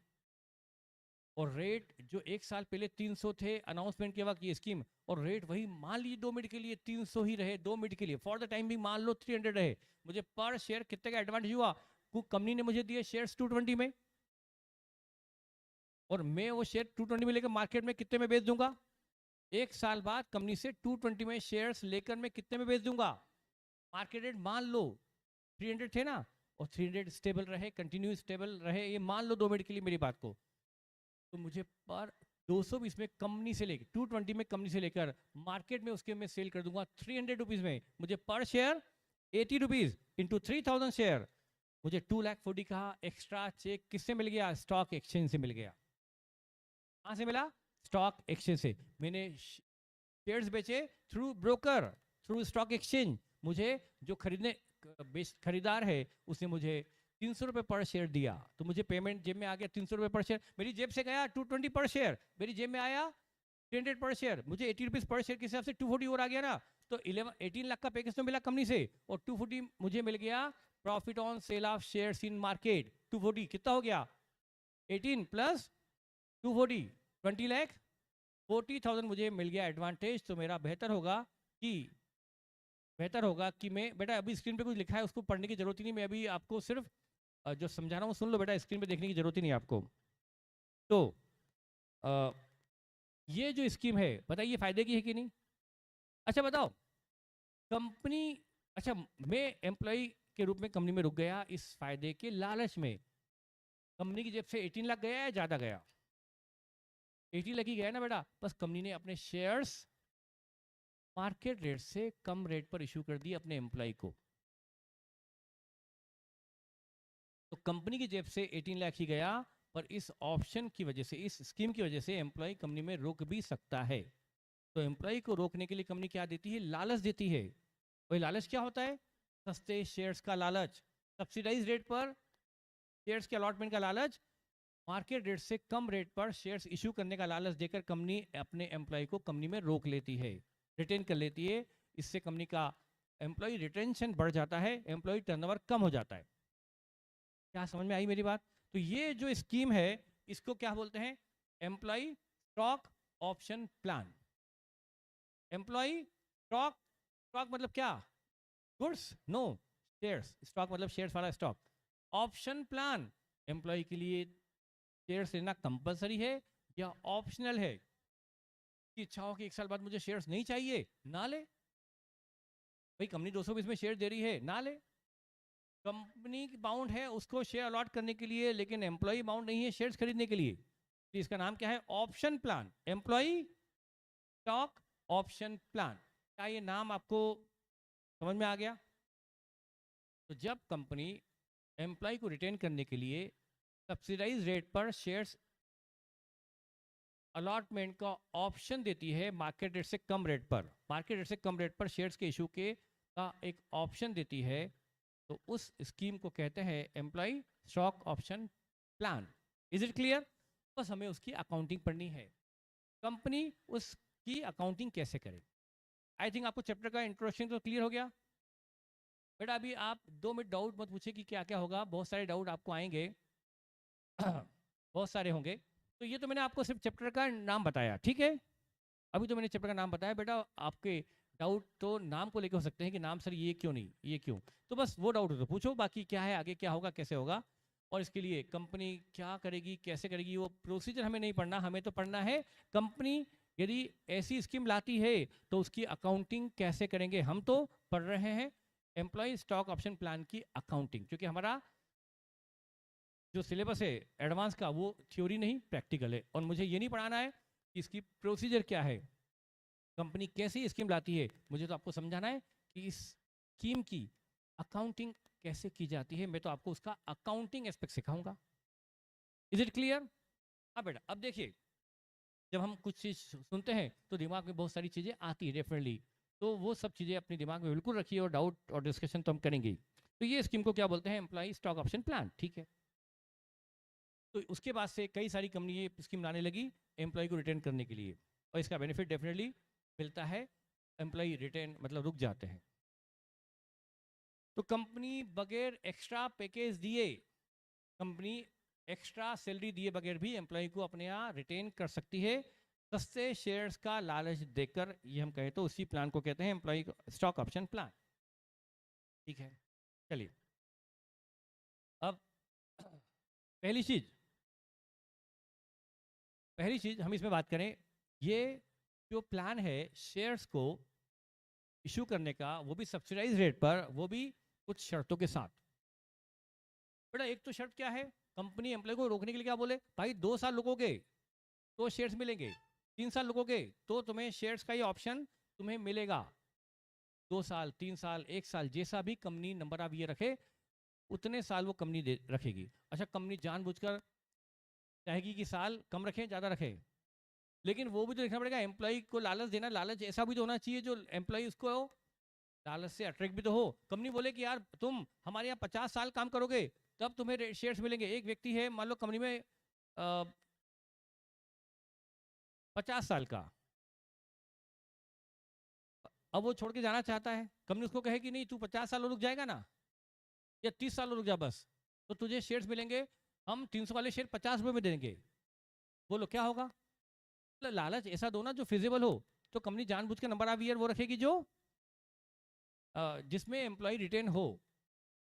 और रेट जो 1 साल पहले 300 थे अनाउंसमेंट के वक्त ये स्कीम, और रेट वही मान लीजिए 2 मिनट के लिए 300 ही रहे, 2 मिनट के लिए फॉर द टाइम भी मान लो 300 रहे, मुझे पर शेयर कितने का एडवांटेज हुआ, कंपनी ने मुझे दिए शेयर्स 220 में, और मैं वो शेयर 220 में लेकर मार्केट में कितने में बेच दूंगा, 1 साल बाद कंपनी से 220 में शेयर्स लेकर मैं कितने में बेच दूंगा, मार्केट रेट मान लो 300 थे ना, और 300 स्टेबल रहे, कंटिन्यू स्टेबल रहे, ये मान लो 2 मिनट के लिए मेरी बात को, तो मुझे पर 220 में कंपनी से लेकर 220 में कंपनी से लेकर मार्केट में उसके मैं सेल कर दूंगा 300 रुपीज में, मुझे पर शेयर 80 रुपीज इंटू 3000 शेयर, मुझे 2,40,000 का एक्स्ट्रा चेक किससे मिल गया, स्टॉक एक्सचेंज से मिल गया। कहां से मिला, स्टॉक एक्सचेंज से, मैंने शेयर्स बेचे through broker, through stock exchange, मुझे जो खरीदार है उसने मुझे 300 रुपये पर शेयर दिया, तो मुझे पेमेंट जेब में आ गया 300 रुपये पर शेयर, मेरी जेब से गया 220 पर शेयर, मेरी जेब में आया 300 पर शेयर, मुझे 80 रुपीज पर शेयर के हिसाब से 240 और आ गया ना, तो 18 लाख का पैकेज तो मिला कंपनी से, और 240 मुझे मिल गया profit on sale of shares in market, 240 कितना हो गया, 18 प्लस 240 20 लाख 40,000 मुझे मिल गया एडवांटेज। तो मेरा बेहतर होगा कि मैं, बेटा अभी स्क्रीन पे कुछ लिखा है उसको पढ़ने की जरूरत ही नहीं, मैं अभी आपको सिर्फ जो समझा रहा हूँ सुन लो बेटा, स्क्रीन पे देखने की जरूरत ही नहीं आपको। तो आ, ये जो स्कीम है बताइए फायदे की है कि नहीं। अच्छा बताओ, कंपनी, अच्छा मैं एम्प्लॉय के रूप में कंपनी में रुक गया इस फायदे के लालच में, कंपनी की जेब से 18 लाख गया या ज्यादा गया, 80 लाख ही गया ना बेटा, बस कंपनी ने अपने शेयर्स मार्केट रेट से कम रेट पर इशू कर दिए अपने एम्प्लॉय को, तो कंपनी की जेब से 18 लाख ही गया, पर इस ऑप्शन की वजह से, इस स्कीम की वजह से एम्प्लॉय कंपनी में रुक भी सकता है। तो एम्प्लॉय को रोकने के लिए कंपनी क्या देती है, लालच देती है। वही लालच क्या होता है, सस्ते शेयर्स का लालच, सब्सिडाइज रेट पर शेयर्स के अलॉटमेंट का लालच, मार्केट रेट से कम रेट पर शेयर्स इशू करने का लालच देकर कंपनी अपने एम्प्लॉय को कंपनी में रोक लेती है, रिटेन कर लेती है। इससे कंपनी का एम्प्लॉय रिटेंशन बढ़ जाता है, एम्प्लॉय टर्नओवर कम हो जाता है। क्या समझ में आई मेरी बात। तो ये जो स्कीम है इसको क्या बोलते हैं, employ stock option plan. Employ stock, stock मतलब क्या, गुड्स, नो, शेयर्स, स्टॉक मतलब शेयर्स वाला स्टॉक। ऑप्शन प्लान, एम्प्लॉय के लिए शेयर्स लेना कंपलसरी है या ऑप्शनल है, कि इच्छा हो कि 1 साल बाद मुझे शेयर्स नहीं चाहिए ना ले, भाई कंपनी 220 में शेयर दे रही है ना ले, कंपनी बाउंड है उसको शेयर अलॉट करने के लिए, लेकिन एम्प्लॉय बाउंड नहीं है शेयर्स खरीदने के लिए, तो इसका नाम क्या है, option plan, employ stock option plan. क्या ये नाम आपको समझ में आ गया। तो जब कंपनी एम्प्लॉय को रिटेन करने के लिए सब्सिडाइज रेट पर शेयर्स अलॉटमेंट का ऑप्शन देती है, मार्केट रेट से कम रेट पर, मार्केट रेट से कम रेट पर शेयर्स के इशू के का एक ऑप्शन देती है, तो उस स्कीम को कहते हैं employ stock option plan. Is it clear. बस हमें उसकी अकाउंटिंग पढ़नी है, कंपनी उसकी अकाउंटिंग कैसे करे। आई थिंक आपको चैप्टर का इंट्रोडक्शन तो क्लियर हो गया बेटा। अभी आप 2 मिनट डाउट मत पूछिए कि क्या क्या होगा, बहुत सारे डाउट आपको आएंगे बहुत सारे होंगे। तो ये तो मैंने आपको सिर्फ चैप्टर का नाम बताया, ठीक है। अभी तो मैंने चैप्टर का नाम बताया बेटा। आपके डाउट तो नाम को लेकर हो सकते हैं कि नाम सर ये क्यों नहीं, ये क्यों, तो बस वो डाउट हो तो पूछो, बाकी क्या है आगे क्या होगा कैसे होगा, और इसके लिए कंपनी क्या करेगी कैसे करेगी वो प्रोसीजर हमें नहीं पढ़ना। हमें तो पढ़ना है कंपनी यदि ऐसी स्कीम लाती है तो उसकी अकाउंटिंग कैसे करेंगे। हम तो पढ़ रहे हैं एम्प्लॉय स्टॉक ऑप्शन प्लान की अकाउंटिंग, क्योंकि हमारा जो सिलेबस है एडवांस का वो थ्योरी नहीं प्रैक्टिकल है, और मुझे ये नहीं पढ़ाना है कि इसकी प्रोसीजर क्या है, कंपनी कैसी स्कीम लाती है। मुझे तो आपको समझाना है कि इस स्कीम की अकाउंटिंग कैसे की जाती है। मैं तो आपको उसका अकाउंटिंग एस्पेक्ट सिखाऊंगा। Is it clear? हाँ बेटा, अब देखिए जब हम कुछ चीज़ सुनते हैं तो दिमाग में बहुत सारी चीज़ें आती है डेफिनेटली, तो वो सब चीज़ें अपने दिमाग में बिल्कुल रखिए, और डाउट और डिस्कशन तो हम करेंगे। तो ये स्कीम को क्या बोलते हैं? एम्प्लॉय स्टॉक ऑप्शन प्लान, ठीक है। तो उसके बाद से कई सारी कंपनी ये स्कीम लाने लगी एम्प्लॉय को रिटेन करने के लिए, और इसका बेनिफिट डेफिनेटली मिलता है, एम्प्लॉय रिटेन मतलब रुक जाते हैं। तो कंपनी बगैर एक्स्ट्रा पैकेज दिए, कंपनी एक्स्ट्रा सैलरी दिए बगैर भी एम्प्लॉय को अपने यहाँ रिटेन कर सकती है, सस्ते शेयर्स का लालच देकर। ये हम कहें तो उसी प्लान को कहते हैं एम्प्लॉय स्टॉक ऑप्शन प्लान, ठीक है। चलिए अब पहली चीज हम इसमें बात करें, ये जो प्लान है शेयर्स को इशू करने का, वो भी सब्सिडाइज रेट पर, वो भी कुछ शर्तों के साथ। बेटा एक तो शर्त क्या है, कंपनी एम्प्लॉय को रोकने के लिए क्या बोले, भाई 2 साल रुकोगे तो शेयर्स मिलेंगे, 3 साल रुकोगे तो तुम्हें शेयर्स का ये ऑप्शन तुम्हें मिलेगा। 2 साल 3 साल 1 साल जैसा भी कंपनी नंबर ऑफ ईयर रखे उतने साल वो कंपनी रखेगी। अच्छा, कंपनी जानबूझकर चाहेगी कि साल कम रखें ज़्यादा रखें, लेकिन वो भी तो देखना पड़ेगा एम्प्लॉय को लालच देना, लालच ऐसा भी तो होना चाहिए जो एम्प्लॉय उसको लालच से अट्रैक्ट भी तो हो। कंपनी बोले कि यार तुम हमारे यहाँ 50 साल काम करोगे तब तुम्हें शेयर्स मिलेंगे। एक व्यक्ति है मान लो कंपनी में 50 साल का, अब वो छोड़ के जाना चाहता है, कंपनी उसको कहे कि नहीं तू 50 साल और रुक जाएगा ना, या 30 साल और रुक जा बस, तो तुझे शेयर्स मिलेंगे, हम 300 वाले शेयर 50 रुपए में देंगे। बोलो क्या होगा? लालच ऐसा दो ना जो फिजिबल हो, तो कंपनी जानबूझ के नंबर ऑफ ईयर वो रखेगी जो जिसमें एम्प्लॉय रिटेन हो,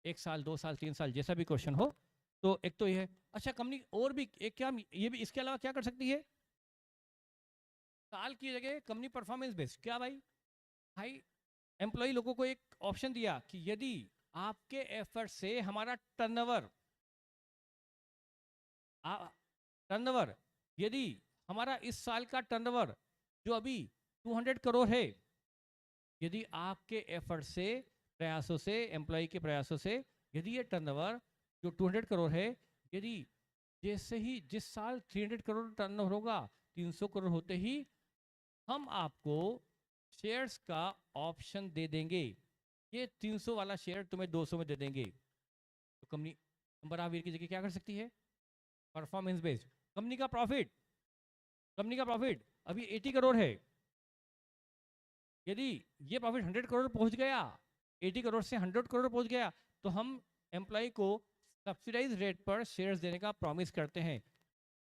1 साल 2 साल 3 साल जैसा भी क्वेश्चन हो। तो एक तो ये है। अच्छा, कंपनी और भी एक क्या, ये भी इसके अलावा क्या कर सकती है, साल की जगह कंपनी परफॉर्मेंस बेस्ड, क्या भाई, भाई एम्प्लॉय लोगों को एक ऑप्शन दिया कि यदि आपके एफर्ट से हमारा टर्नओवर यदि हमारा इस साल का टर्नओवर जो अभी 200 करोड़ है, यदि आपके एफर्ट से प्रयासों से एम्प्लॉय के प्रयासों से यदि ये टर्नओवर जो 200 करोड़ है, यदि जैसे ही जिस साल 300 करोड़ टर्नओवर होगा 300 करोड़ होते ही हम आपको शेयर्स का ऑप्शन दे देंगे, ये 300 वाला शेयर तुम्हें 200 में दे देंगे। तो कंपनी नंबर ऑफ ईयर की जगह क्या कर सकती है, परफॉर्मेंस बेस्ड। कंपनी का प्रॉफिट अभी 80 करोड़ है, यदि ये प्रॉफिट 100 करोड़ पहुंच गया, 80 करोड़ से 100 करोड़ पहुंच गया, तो हम एम्प्लॉय को सब्सिडाइज रेट पर शेयर्स देने का प्रॉमिस करते हैं।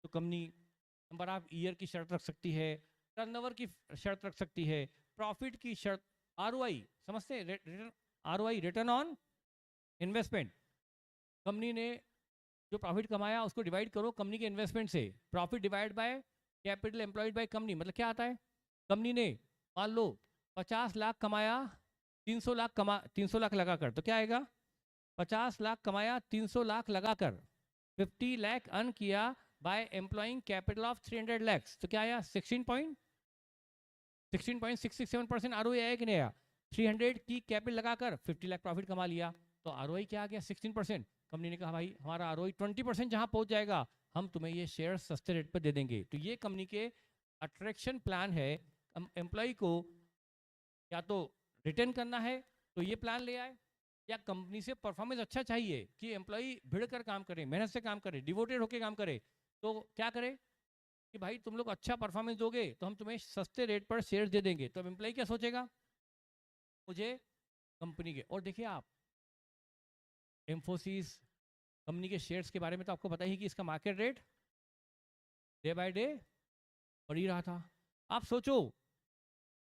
तो कंपनी नंबर ऑफ ईयर की शर्त रख सकती है, टर्नओवर की शर्त रख सकती है, प्रॉफिट की शर्त, आरओआई समझते हैं, return, ROI return on investment. Company ने जो प्रॉफिट कमाया उसको डिवाइड करो कंपनी के इन्वेस्टमेंट से, profit divide by capital employed by company, मतलब क्या आता है, कंपनी ने मान लो 50 लाख कमाया, 300 लाख लगाकर, तो क्या आएगा, 50 लाख कमाया 300 लाख लगाकर, 50 लाख अर्न किया by employing capital of 300 lakhs, तो क्या आया 16.667% आरओआई आया कि नहीं आया। 300 की कैपिटल लगाकर 50 लाख प्रॉफिट कमा लिया, तो आरओआई क्या आ गया 16%। कंपनी ने कहा भाई हमारा आरओआई 20% जहां पहुंच जाएगा हम तुम्हें ये शेयर सस्ते रेट पर दे देंगे। तो ये कंपनी के अट्रैक्शन प्लान है। एम्प्लॉय को या तो रिटर्न करना है तो ये प्लान ले आए, या कंपनी से परफॉर्मेंस अच्छा चाहिए कि एम्प्लॉय भिड़ कर काम करे, मेहनत से काम करे, डिवोटेड होकर काम करे, तो क्या करे कि भाई तुम लोग अच्छा परफॉर्मेंस दोगे तो हम तुम्हें सस्ते रेट पर शेयर दे देंगे। तो अब एम्प्लॉय क्या सोचेगा, मुझे कंपनी के। और देखिए आप इंफोसिस कंपनी के शेयर्स के बारे में तो आपको पता ही कि इसका market rate day by day बढ़ ही रहा था। आप सोचो,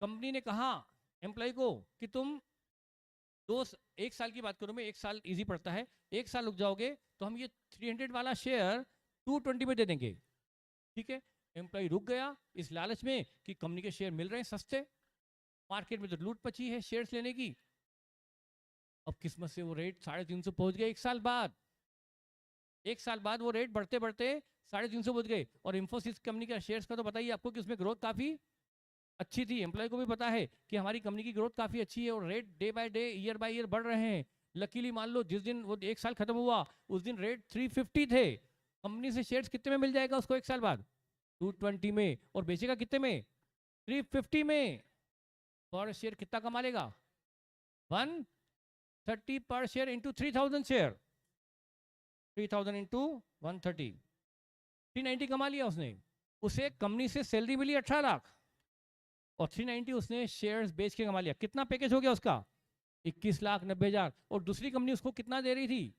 कंपनी ने कहा एम्प्लॉय को कि तुम एक साल की बात करूं मैं, एक साल इजी पड़ता है, एक साल रुक जाओगे तो हम ये 300 वाला शेयर 220 में दे देंगे। ठीक है, एम्प्लॉय रुक गया इस लालच में कि कंपनी के शेयर मिल रहे हैं सस्ते, मार्केट में तो लूट पची है शेयर्स लेने की। अब किस्मत से वो रेट 350 पहुंच गए। एक साल बाद वो रेट बढ़ते बढ़ते 350 पहुंच गए। और इंफोसिस कंपनी का शेयर्स का तो बताइए आपको कि उसमें ग्रोथ काफी अच्छी थी। एम्प्लॉय को भी पता है कि हमारी कंपनी की ग्रोथ काफी अच्छी है और rate day by day year by year बढ़ रहे हैं। लकीली मान लो जिस दिन वो एक साल खत्म हुआ उस दिन रेट 350 थे। कंपनी से शेयर्स कितने में मिल जाएगा उसको एक साल बाद? 220 में। और बेचेगा कितने में? 350 में। पर शेयर कितना कमा लेगा? 130 पर शेयर इंटू 3000 शेयर, 3000 इंटू 130, 390 कमा लिया उसने। उसे कंपनी से सैलरी मिली 18 लाख और 390 उसने शेयर्स बेच के कमा लिया। कितना पैकेज हो गया उसका? 21,90,000। और दूसरी कंपनी उसको कितना दे रही थी?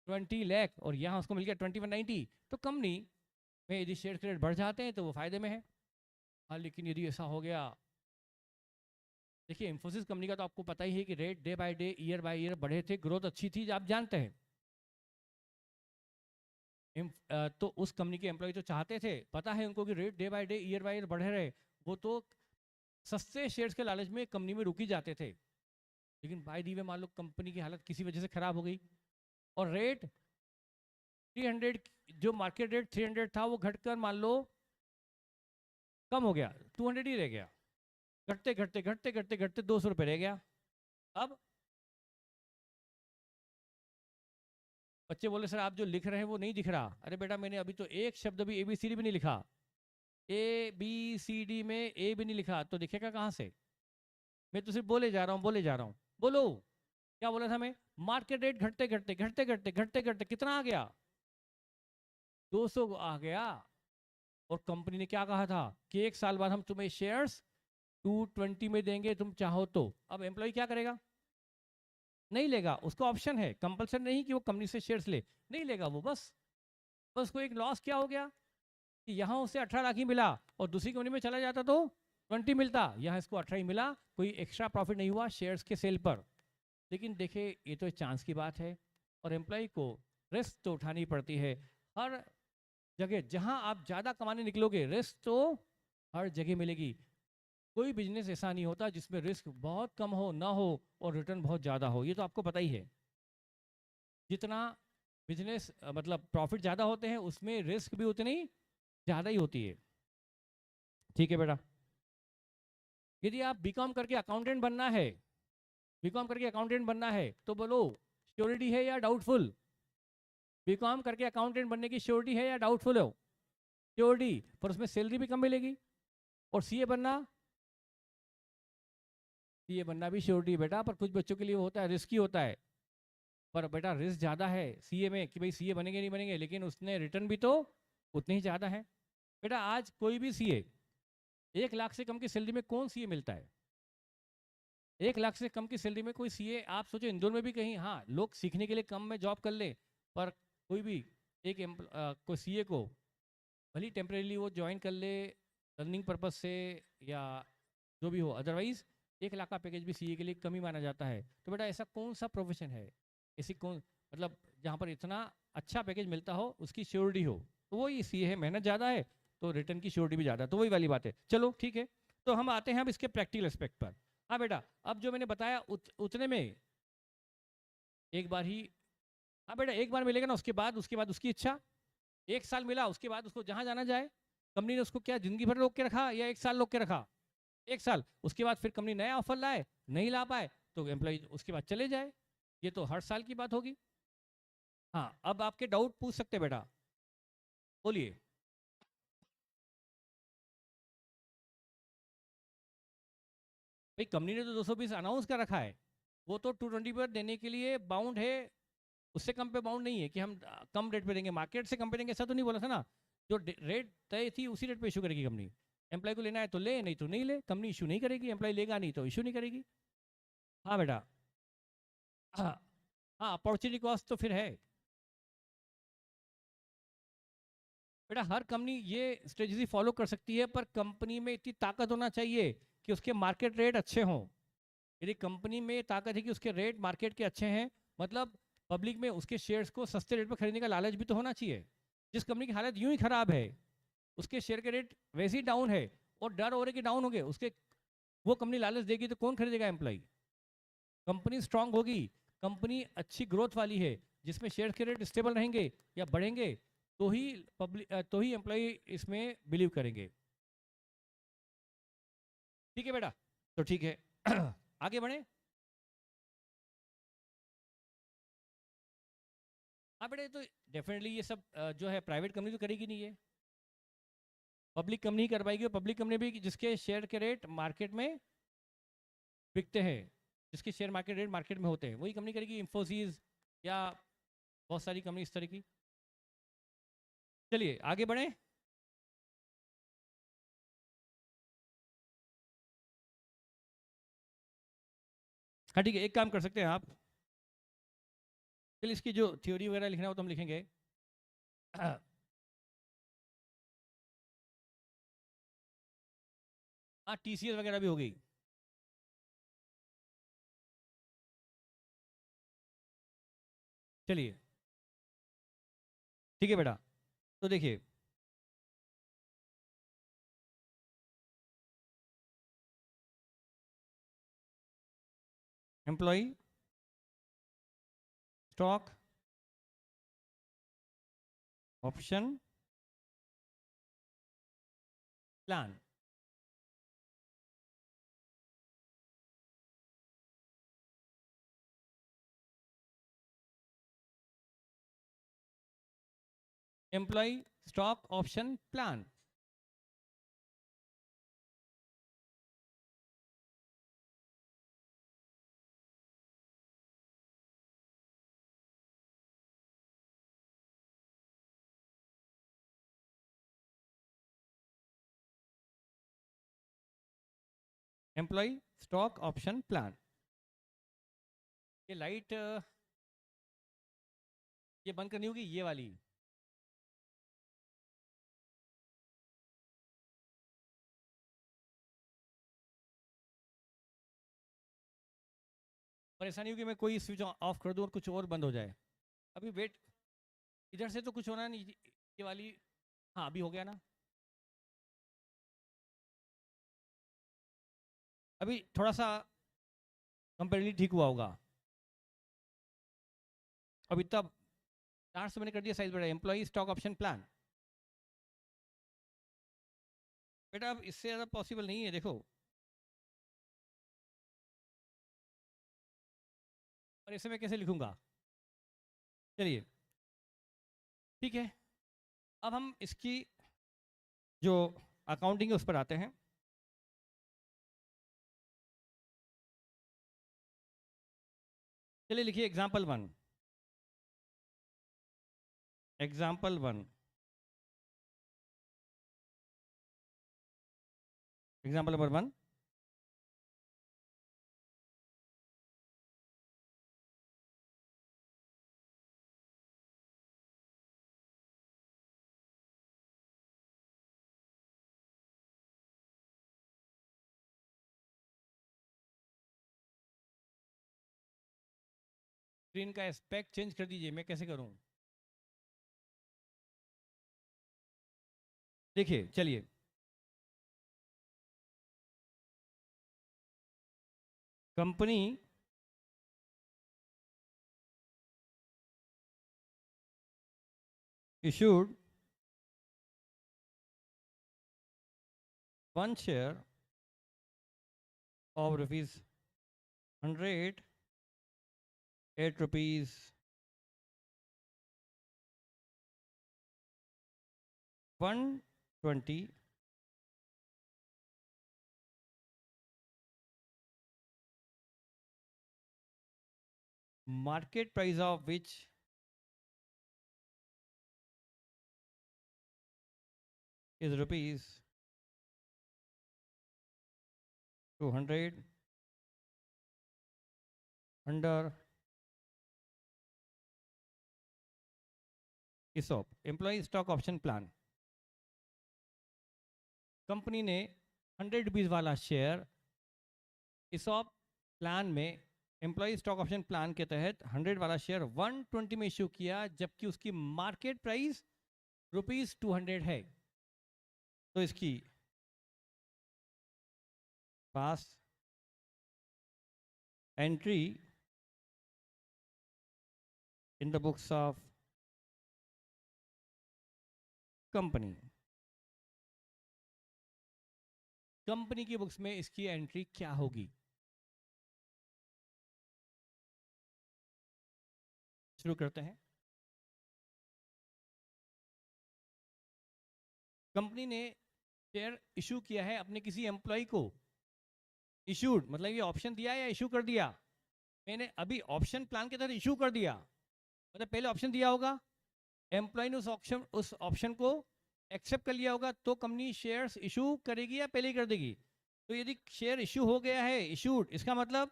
20 लाख। और यहाँ उसको मिल गया 2190। तो कंपनी में यदि शेयर के रेट बढ़ जाते हैं तो वो फायदे में है। हाँ, लेकिन यदि ऐसा हो गया, देखिए इंफोसिस कंपनी का तो आपको पता ही है कि rate day by day year by year बढ़े थे, ग्रोथ अच्छी थी, आप जानते हैं। तो उस कंपनी के एम्प्लॉय तो चाहते थे, पता है उनको कि rate day by day year by year बढ़े रहे, वो तो सस्ते शेयर्स के लालच में कंपनी में रुकी जाते थे। लेकिन बाय दी वे मान लो कंपनी की हालत किसी वजह से खराब हो गई और रेट 300, जो मार्केट रेट 300 था वो घटकर मान लो कम हो गया, 200 ही रह गया। घटते घटते घटते घटते घटते 200 रुपये रह गया। अब बच्चे बोले सर आप जो लिख रहे हैं वो नहीं दिख रहा। अरे बेटा मैंने अभी तो एक शब्द भी ABCD भी नहीं लिखा, ABCD में ए भी नहीं लिखा, तो दिखेगा कहाँ से? मैं तो सिर्फ बोले जा रहा हूँ बोले जा रहा हूँ। बोलो क्या बोला था मैं? मार्केट रेट घटते घटते घटते घटते घटते घटते कितना आ गया? 200 आ गया। और कंपनी ने क्या कहा था कि एक साल बाद हम तुम्हें शेयर्स 220 में देंगे तुम चाहो तो। अब एम्प्लॉय क्या करेगा? नहीं लेगा। उसका ऑप्शन है, कंपल्सन नहीं कि वो कंपनी से शेयर्स ले, नहीं लेगा वो। बस उसको एक लॉस क्या हो गया कि यहाँ उसे 18 लाख ही मिला और दूसरी कंपनी में चला जाता तो 20 मिलता, यहाँ इसको 18 ही मिला, कोई एक्स्ट्रा प्रॉफिट नहीं हुआ शेयर्स के सेल पर। लेकिन देखिए ये तो एक चांस की बात है और एम्प्लॉय को रिस्क तो उठानी पड़ती है। हर जगह जहां आप ज़्यादा कमाने निकलोगे रिस्क तो हर जगह मिलेगी। कोई बिजनेस ऐसा नहीं होता जिसमें रिस्क बहुत कम हो ना हो और रिटर्न बहुत ज़्यादा हो, ये तो आपको पता ही है। जितना बिजनेस मतलब प्रॉफिट ज़्यादा होते हैं उसमें रिस्क भी उतनी ज़्यादा ही होती है। ठीक है बेटा, यदि आप बीकॉम करके अकाउंटेंट बनना है, बीकॉम करके अकाउंटेंट बनना है तो बोलो श्योरिटी है या डाउटफुल? बीकॉम करके अकाउंटेंट बनने की श्योरिटी है या डाउटफुल हो? श्योरिटी, पर उसमें सैलरी भी कम मिलेगी। और सीए बनना, सीए बनना भी श्योरिटी बेटा, पर कुछ बच्चों के लिए होता है रिस्की होता है। पर बेटा रिस्क ज़्यादा है सीए में कि भाई सीए बनेंगे नहीं बनेंगे, लेकिन उसने रिटर्न भी तो उतने ही ज़्यादा है। बेटा आज कोई भी सीए, 1 लाख से कम की सैलरी में कौन सीए मिलता है? 1 लाख से कम की सैलरी में कोई सीए, आप सोचो इंदौर में भी कहीं, हाँ लोग सीखने के लिए कम में जॉब कर ले, पर कोई भी एक कोई सीए को भले टेम्परेली वो ज्वाइन कर ले लर्निंग पर्पज से या जो भी हो, अदरवाइज 1 लाख का पैकेज भी सीए के लिए कम ही माना जाता है। तो बेटा ऐसा कौन सा प्रोफेशन है, ऐसी कौन मतलब जहाँ पर इतना अच्छा पैकेज मिलता हो, उसकी श्योरिटी हो, तो वही सीए है। मेहनत ज़्यादा है तो रिटर्न की श्योरिटी भी ज़्यादा, तो वही वाली बात है। चलो ठीक है, तो हम आते हैं अब इसके प्रैक्टिकल एस्पेक्ट पर। हाँ बेटा, अब जो मैंने बताया उतने में एक बार ही, हाँ बेटा एक बार मिलेगा ना, उसके बाद उसकी इच्छा। 1 साल मिला, उसके बाद उसको जहाँ जाना जाए। कंपनी ने उसको क्या जिंदगी भर रोक के रखा या 1 साल रोक के रखा? 1 साल। उसके बाद फिर कंपनी नया ऑफर लाए, नहीं ला पाए तो एम्प्लॉय उसके बाद चले जाए। ये तो हर साल की बात होगी। हाँ, अब आपके डाउट पूछ सकते बेटा, बोलिए। भाई कंपनी ने तो 220 अनाउंस कर रखा है, वो तो 220 पर देने के लिए बाउंड है, उससे कम पे बाउंड नहीं है कि हम कम रेट पे देंगे, मार्केट से कम पे देंगे, ऐसा तो नहीं बोला था ना। जो रेट तय थी उसी रेट पे इशू करेगी कंपनी। एम्प्लॉय को लेना है तो ले, नहीं तो नहीं ले, कंपनी इशू नहीं करेगी, एम्प्लॉय लेगा नहीं तो इशू नहीं करेगी। हाँ बेटा, हाँ हाँ, अपॉर्चुनिटी कॉस्ट तो फिर है बेटा। हर कंपनी ये स्ट्रेटजी फॉलो कर सकती है, पर कंपनी में इतनी ताकत होना चाहिए कि उसके मार्केट रेट अच्छे हों। यदि कंपनी में ताकत है कि उसके रेट मार्केट के अच्छे हैं, मतलब पब्लिक में उसके शेयर्स को सस्ते रेट पर खरीदने का लालच भी तो होना चाहिए। जिस कंपनी की हालत यूं ही खराब है, उसके शेयर के रेट वैसे ही डाउन है, और डर हो रहे कि डाउन हो गए उसके, वो कंपनी लालच देगी तो कौन खरीदेगा एम्प्लॉय? कंपनी स्ट्रांग होगी, कंपनी अच्छी ग्रोथ वाली है, जिसमें शेयर के रेट स्टेबल रहेंगे या बढ़ेंगे, तो ही पब्लिक, तो ही एम्प्लॉय इसमें बिलीव करेंगे। ठीक है बेटा, तो ठीक है। आगे बढ़े। हाँ बेटा, तो डेफिनेटली ये सब जो है प्राइवेट कंपनी तो करेगी नहीं है, पब्लिक कंपनी ही कर पाएगी। और पब्लिक कंपनी भी जिसके शेयर के रेट मार्केट में बिकते हैं, जिसके शेयर मार्केट रेट मार्केट में होते हैं, वही कंपनी करेगी। इंफोसिस या बहुत सारी कंपनी इस तरह की। चलिए आगे बढ़े। हाँ ठीक है, एक काम कर सकते हैं आप। चलिए इसकी जो थ्योरी वगैरह लिखना हो तो हम लिखेंगे। हाँ, टीसीएस वगैरह भी हो गई। चलिए ठीक है बेटा, तो देखिए, employ stock option plan. Employ stock option plan. Employ stock option plan. ये लाइट ये बंद करनी होगी, ये वाली। पर ऐसा नहीं हो कि मैं कोई स्विच ऑफ कर दूं और कुछ और बंद हो जाए। अभी वेट, इधर से तो कुछ होना नहीं, ये वाली। हाँ अभी हो गया ना। अभी थोड़ा सा कंपेरेटिवली ठीक हुआ होगा। अभी तब 4 से मैंने कर दिया साइज बड़ा। Employ stock option plan. बेटा अब इससे ज़्यादा पॉसिबल नहीं है, देखो। और इसे मैं कैसे लिखूंगा? चलिए ठीक है, अब हम इसकी जो अकाउंटिंग है उस पर आते हैं। चलिए लिखिए example 1। Example 1। Example number 1। Screen का एस्पेक्ट चेंज कर दीजिए, मैं कैसे करूं? देखिए चलिए, company issued 1 share of rupees 100 at rupees 120, market price of which is rupees 200, under ESOP, employee stock option plan, company ने 100 रुपीज़ वाला शेयर ESOP प्लान में, एम्प्लॉय स्टॉक ऑप्शन प्लान के तहत 100 वाला शेयर 120 में इशू किया, जबकि उसकी मार्केट प्राइस ₹200 है। तो इसकी pass entry in the books of company, company की बुक्स में इसकी एंट्री क्या होगी? शुरू करते हैं। कंपनी ने शेयर इशू किया है अपने किसी एम्प्लॉय को, इशूड मतलब ये ऑप्शन दिया या इशू कर दिया? मैंने अभी ऑप्शन प्लान के तहत इशू कर दिया, मतलब पहले ऑप्शन दिया होगा, एम्प्लॉय ने उस ऑप्शन को एक्सेप्ट कर लिया होगा, तो कंपनी शेयर्स इशू करेगी या पहले ही कर देगी? तो यदि शेयर इशू हो गया है, इशूड, इसका मतलब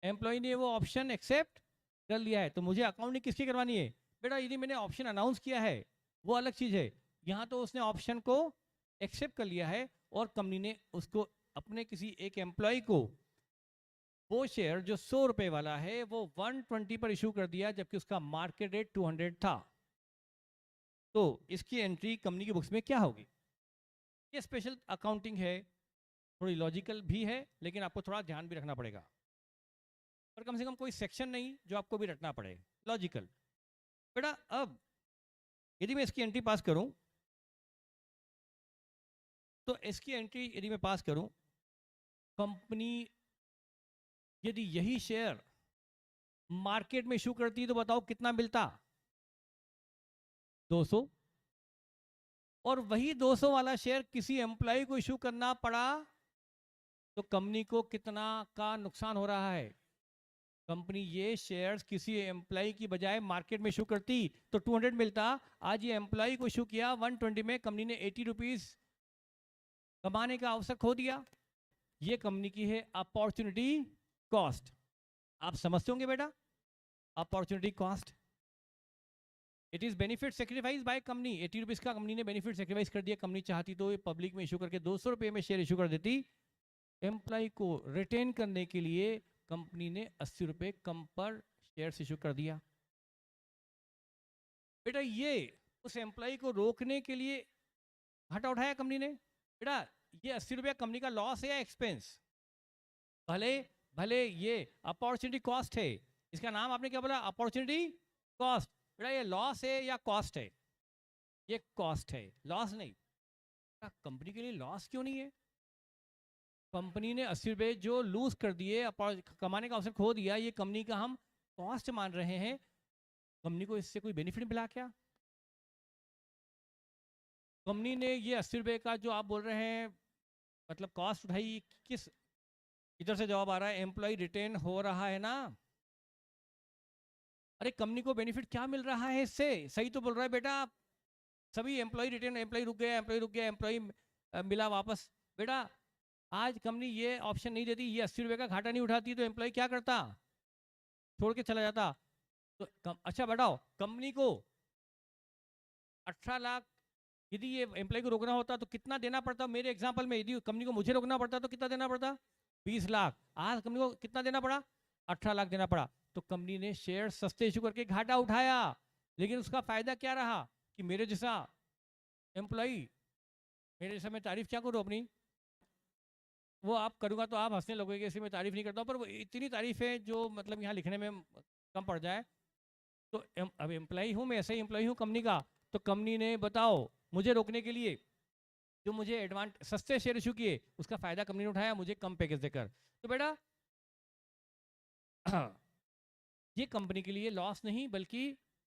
एम्प्लॉय ने वो ऑप्शन एक्सेप्ट कर लिया है। तो मुझे अकाउंटिंग किसकी करवानी है? बेटा यदि मैंने ऑप्शन अनाउंस किया है वो अलग चीज़ है, यहाँ तो उसने ऑप्शन को एक्सेप्ट कर लिया है और कंपनी ने उसको अपने किसी एक एम्प्लॉय को वो शेयर जो 100 रुपए वाला है वो 120 पर इशू कर दिया, जबकि उसका मार्केट रेट 200 था। तो इसकी एंट्री कंपनी की बुक्स में क्या होगी? ये स्पेशल अकाउंटिंग है, थोड़ी लॉजिकल भी है, लेकिन आपको थोड़ा ध्यान भी रखना पड़ेगा, पर कम से कम कोई सेक्शन नहीं जो आपको भी रटना पड़े, लॉजिकल। बेटा अब यदि मैं इसकी एंट्री पास करूं, तो इसकी एंट्री यदि मैं पास करूं, कंपनी यदि यही शेयर मार्केट में इशू करती तो बताओ कितना मिलता? 200। और वही 200 वाला शेयर किसी एम्प्लॉय को इशू करना पड़ा तो कंपनी को कितना का नुकसान हो रहा है? कंपनी ये शेयर्स किसी एम्प्लॉय की बजाय मार्केट में इशू करती तो 200 मिलता, आज ये एम्प्लॉय को इशू किया 120 में, कंपनी ने 80 रुपीज कमाने का अवसर खो दिया। ये कंपनी की है अपॉर्चुनिटी कॉस्ट। आप समझते होंगे बेटा, opportunity cost. It is benefit sacrifice by company. 80 rupees का कंपनी ने बेनिफिट सेक्रीफाइस कर दिया। कंपनी चाहती तो ये पब्लिक में इशू करके 200 रुपए में शेयर इशू कर देती। एम्प्लॉय को रिटेन करने के लिए कंपनी ने 80 रुपए कम पर शेयर इशू कर दिया। बेटा ये उस एम्प्लॉय को रोकने के लिए घाटा उठाया कंपनी ने। बेटा ये 80 रुपया कंपनी का लॉस है या एक्सपेंस? भले भले ये अपॉर्चुनिटी कॉस्ट है, इसका नाम आपने क्या बोला? Opportunity cost. बेटा ये लॉस है या कॉस्ट है? ये कॉस्ट है, लॉस नहीं। कंपनी के लिए लॉस क्यों नहीं है? कंपनी ने 80 रुपए जो लूज कर दिए, कमाने का अवसर खो दिया, ये कंपनी का हम कॉस्ट मान रहे हैं। कंपनी को इससे कोई बेनिफिट मिला क्या? कंपनी ने ये 80 रुपए का जो आप बोल रहे हैं मतलब कॉस्ट उठाई, किस इधर से जवाब आ रहा है? एम्प्लॉय रिटेन हो रहा है ना। अरे कंपनी को बेनिफिट क्या मिल रहा है इससे? सही तो बोल रहा है बेटा। सभी एम्प्लॉय रिटेन, एम्प्लॉय रुक गया, एम्प्लॉय रुक गया, एम्प्लॉय मिला वापस। बेटा आज कंपनी ये ऑप्शन नहीं देती, ये 80 रुपए का घाटा नहीं उठाती, तो एम्प्लॉय क्या करता? छोड़ के चला जाता। तो अच्छा बताओ, कंपनी को 18 लाख यदि ये एम्प्लॉय को रोकना होता तो कितना देना पड़ता? मेरे एग्जांपल में यदि कंपनी को मुझे रोकना पड़ता तो कितना देना पड़ता? 20 लाख। आज कंपनी को कितना देना पड़ा? 18 लाख देना पड़ा। तो कंपनी ने शेयर सस्ते इशू करके घाटा उठाया, लेकिन उसका फायदा क्या रहा कि मेरे जैसा एम्प्लॉय, मेरे जैसा, मैं तारीफ क्या करूँ अपनी, वो आप करूँगा तो आप हंसने लगोगे, इसलिए मैं तारीफ नहीं करता हूँ, पर वो इतनी तारीफ है जो मतलब यहाँ लिखने में कम पड़ जाए। तो अब एम्प्लॉय हूँ मैं, ऐसे ही एम्प्लॉय हूँ कंपनी का, तो कंपनी ने बताओ मुझे रोकने के लिए जो मुझे एडवांस सस्ते शेयर इशू किए, उसका फायदा कंपनी ने उठाया मुझे कम पैकेज देकर। तो बेटा ये कंपनी के लिए लॉस नहीं बल्कि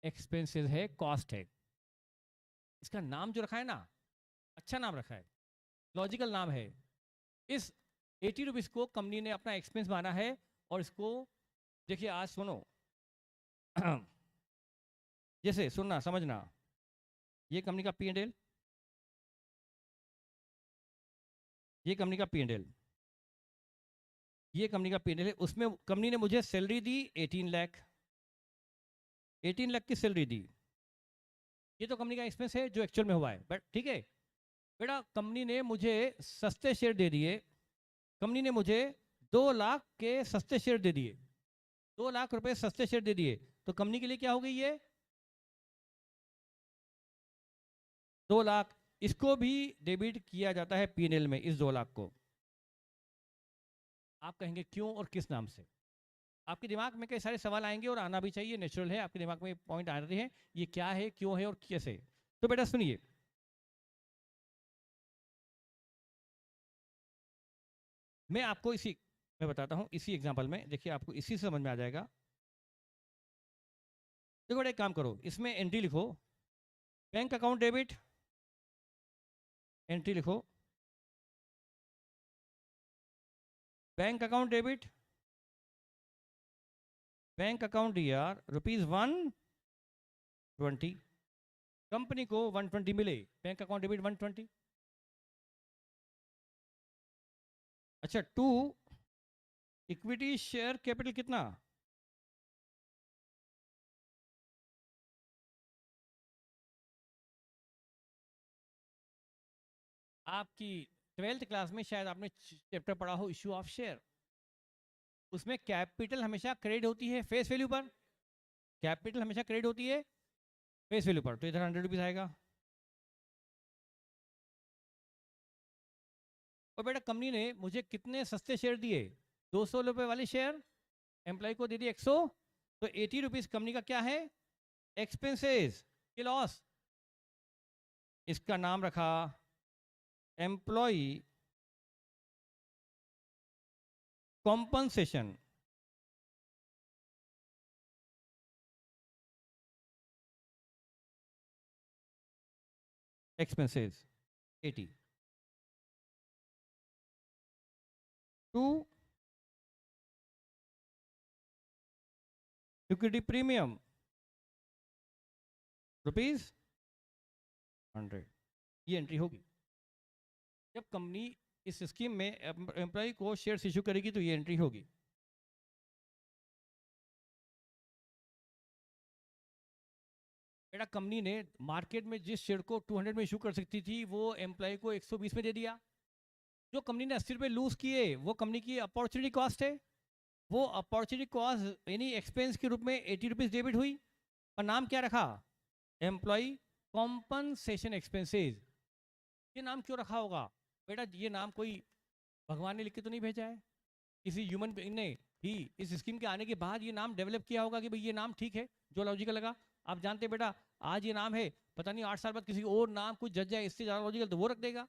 एक्सपेंसेस है, कॉस्ट है। इसका नाम जो रखा है ना, अच्छा नाम रखा है, लॉजिकल नाम है। इस 80 रुपीज को कंपनी ने अपना एक्सपेंस माना है। और इसको देखिए, आज सुनो जैसे सुनना समझना, ये कंपनी का P&L, ये कंपनी का P&L, ये कंपनी का P&L है। उसमें कंपनी ने मुझे सैलरी दी 18 लाख, 18 लाख की सैलरी दी। ये तो कंपनी का एक्सपेंस है जो एक्चुअल में हुआ है, बट ठीक है बेटा, कंपनी ने मुझे सस्ते शेयर दे दिए, कंपनी ने मुझे 2 लाख के सस्ते शेयर दे दिए, 2 लाख रुपए सस्ते शेयर दे दिए, तो कंपनी के लिए क्या हो गई ये 2 लाख। इसको भी डेबिट किया जाता है P&L में, इस 2 लाख को। आप कहेंगे क्यों और किस नाम से? आपके दिमाग में कई सारे सवाल आएंगे और आना भी चाहिए, नेचुरल है, आपके दिमाग में पॉइंट आ रहे हैं, ये क्या है, क्यों है और कैसे। तो बेटा सुनिए, मैं आपको इसी मैं बताता हूं, इसी एग्जांपल में देखिए, आपको इसी से समझ में आ जाएगा। देखो बेटा, एक काम करो, इसमें एंट्री लिखो, बैंक अकाउंट डेबिट, एंट्री लिखो bank account debit, bank account DR ₹120, company को 120 मिले, बैंक अकाउंट डेबिट 120। अच्छा, 2 इक्विटी शेयर कैपिटल कितना? आपकी 12th क्लास में शायद आपने चैप्टर पढ़ा हो, इश्यू ऑफ शेयर। उसमें कैपिटल हमेशा क्रेडिट होती है फेस वैल्यू पर, कैपिटल हमेशा क्रेडिट होती है फेस वैल्यू पर, तो इधर 100 रुपीज आएगा। और बेटा कंपनी ने मुझे कितने सस्ते शेयर दिए? 200 रुपए वाले शेयर, एम्प्लॉय को दे दिए 100, तो 80 रुपीज कंपनी का क्या है? एक्सपेंसेस की लॉस। इसका नाम रखा employee compensation expenses 80। 2 equity premium ₹100। ये एंट्री होगी। जब कंपनी इस स्कीम में एम्प्लॉय को शेयर्स इशू करेगी तो ये एंट्री होगी। बेटा कंपनी ने मार्केट में जिस शेयर को 200 में इशू कर सकती थी, वो एम्प्लॉय को 120 में दे दिया। जो कंपनी ने 80 रुपए लूज किए, वो कंपनी की अपॉर्चुनिटी कॉस्ट है। वो अपॉर्चुनिटी कॉस्ट यानी एक्सपेंस के रूप में 80 रुपीज डेबिट हुई, और नाम क्या रखा? Employee compensation expenses. ये नाम क्यों रखा होगा बेटा? ये नाम कोई भगवान ने लिख के तो नहीं भेजा है, किसी ह्यूमन बीइंग ने ही इस स्कीम के आने के बाद ये नाम डेवलप किया होगा कि भाई ये नाम ठीक है, जो लॉजिकल लगा। आप जानते हैं बेटा, आज ये नाम है, पता नहीं 8 साल बाद किसी और नाम कुछ जज जाए इससे ज़्यादा लॉजिकल, तो वो रख देगा।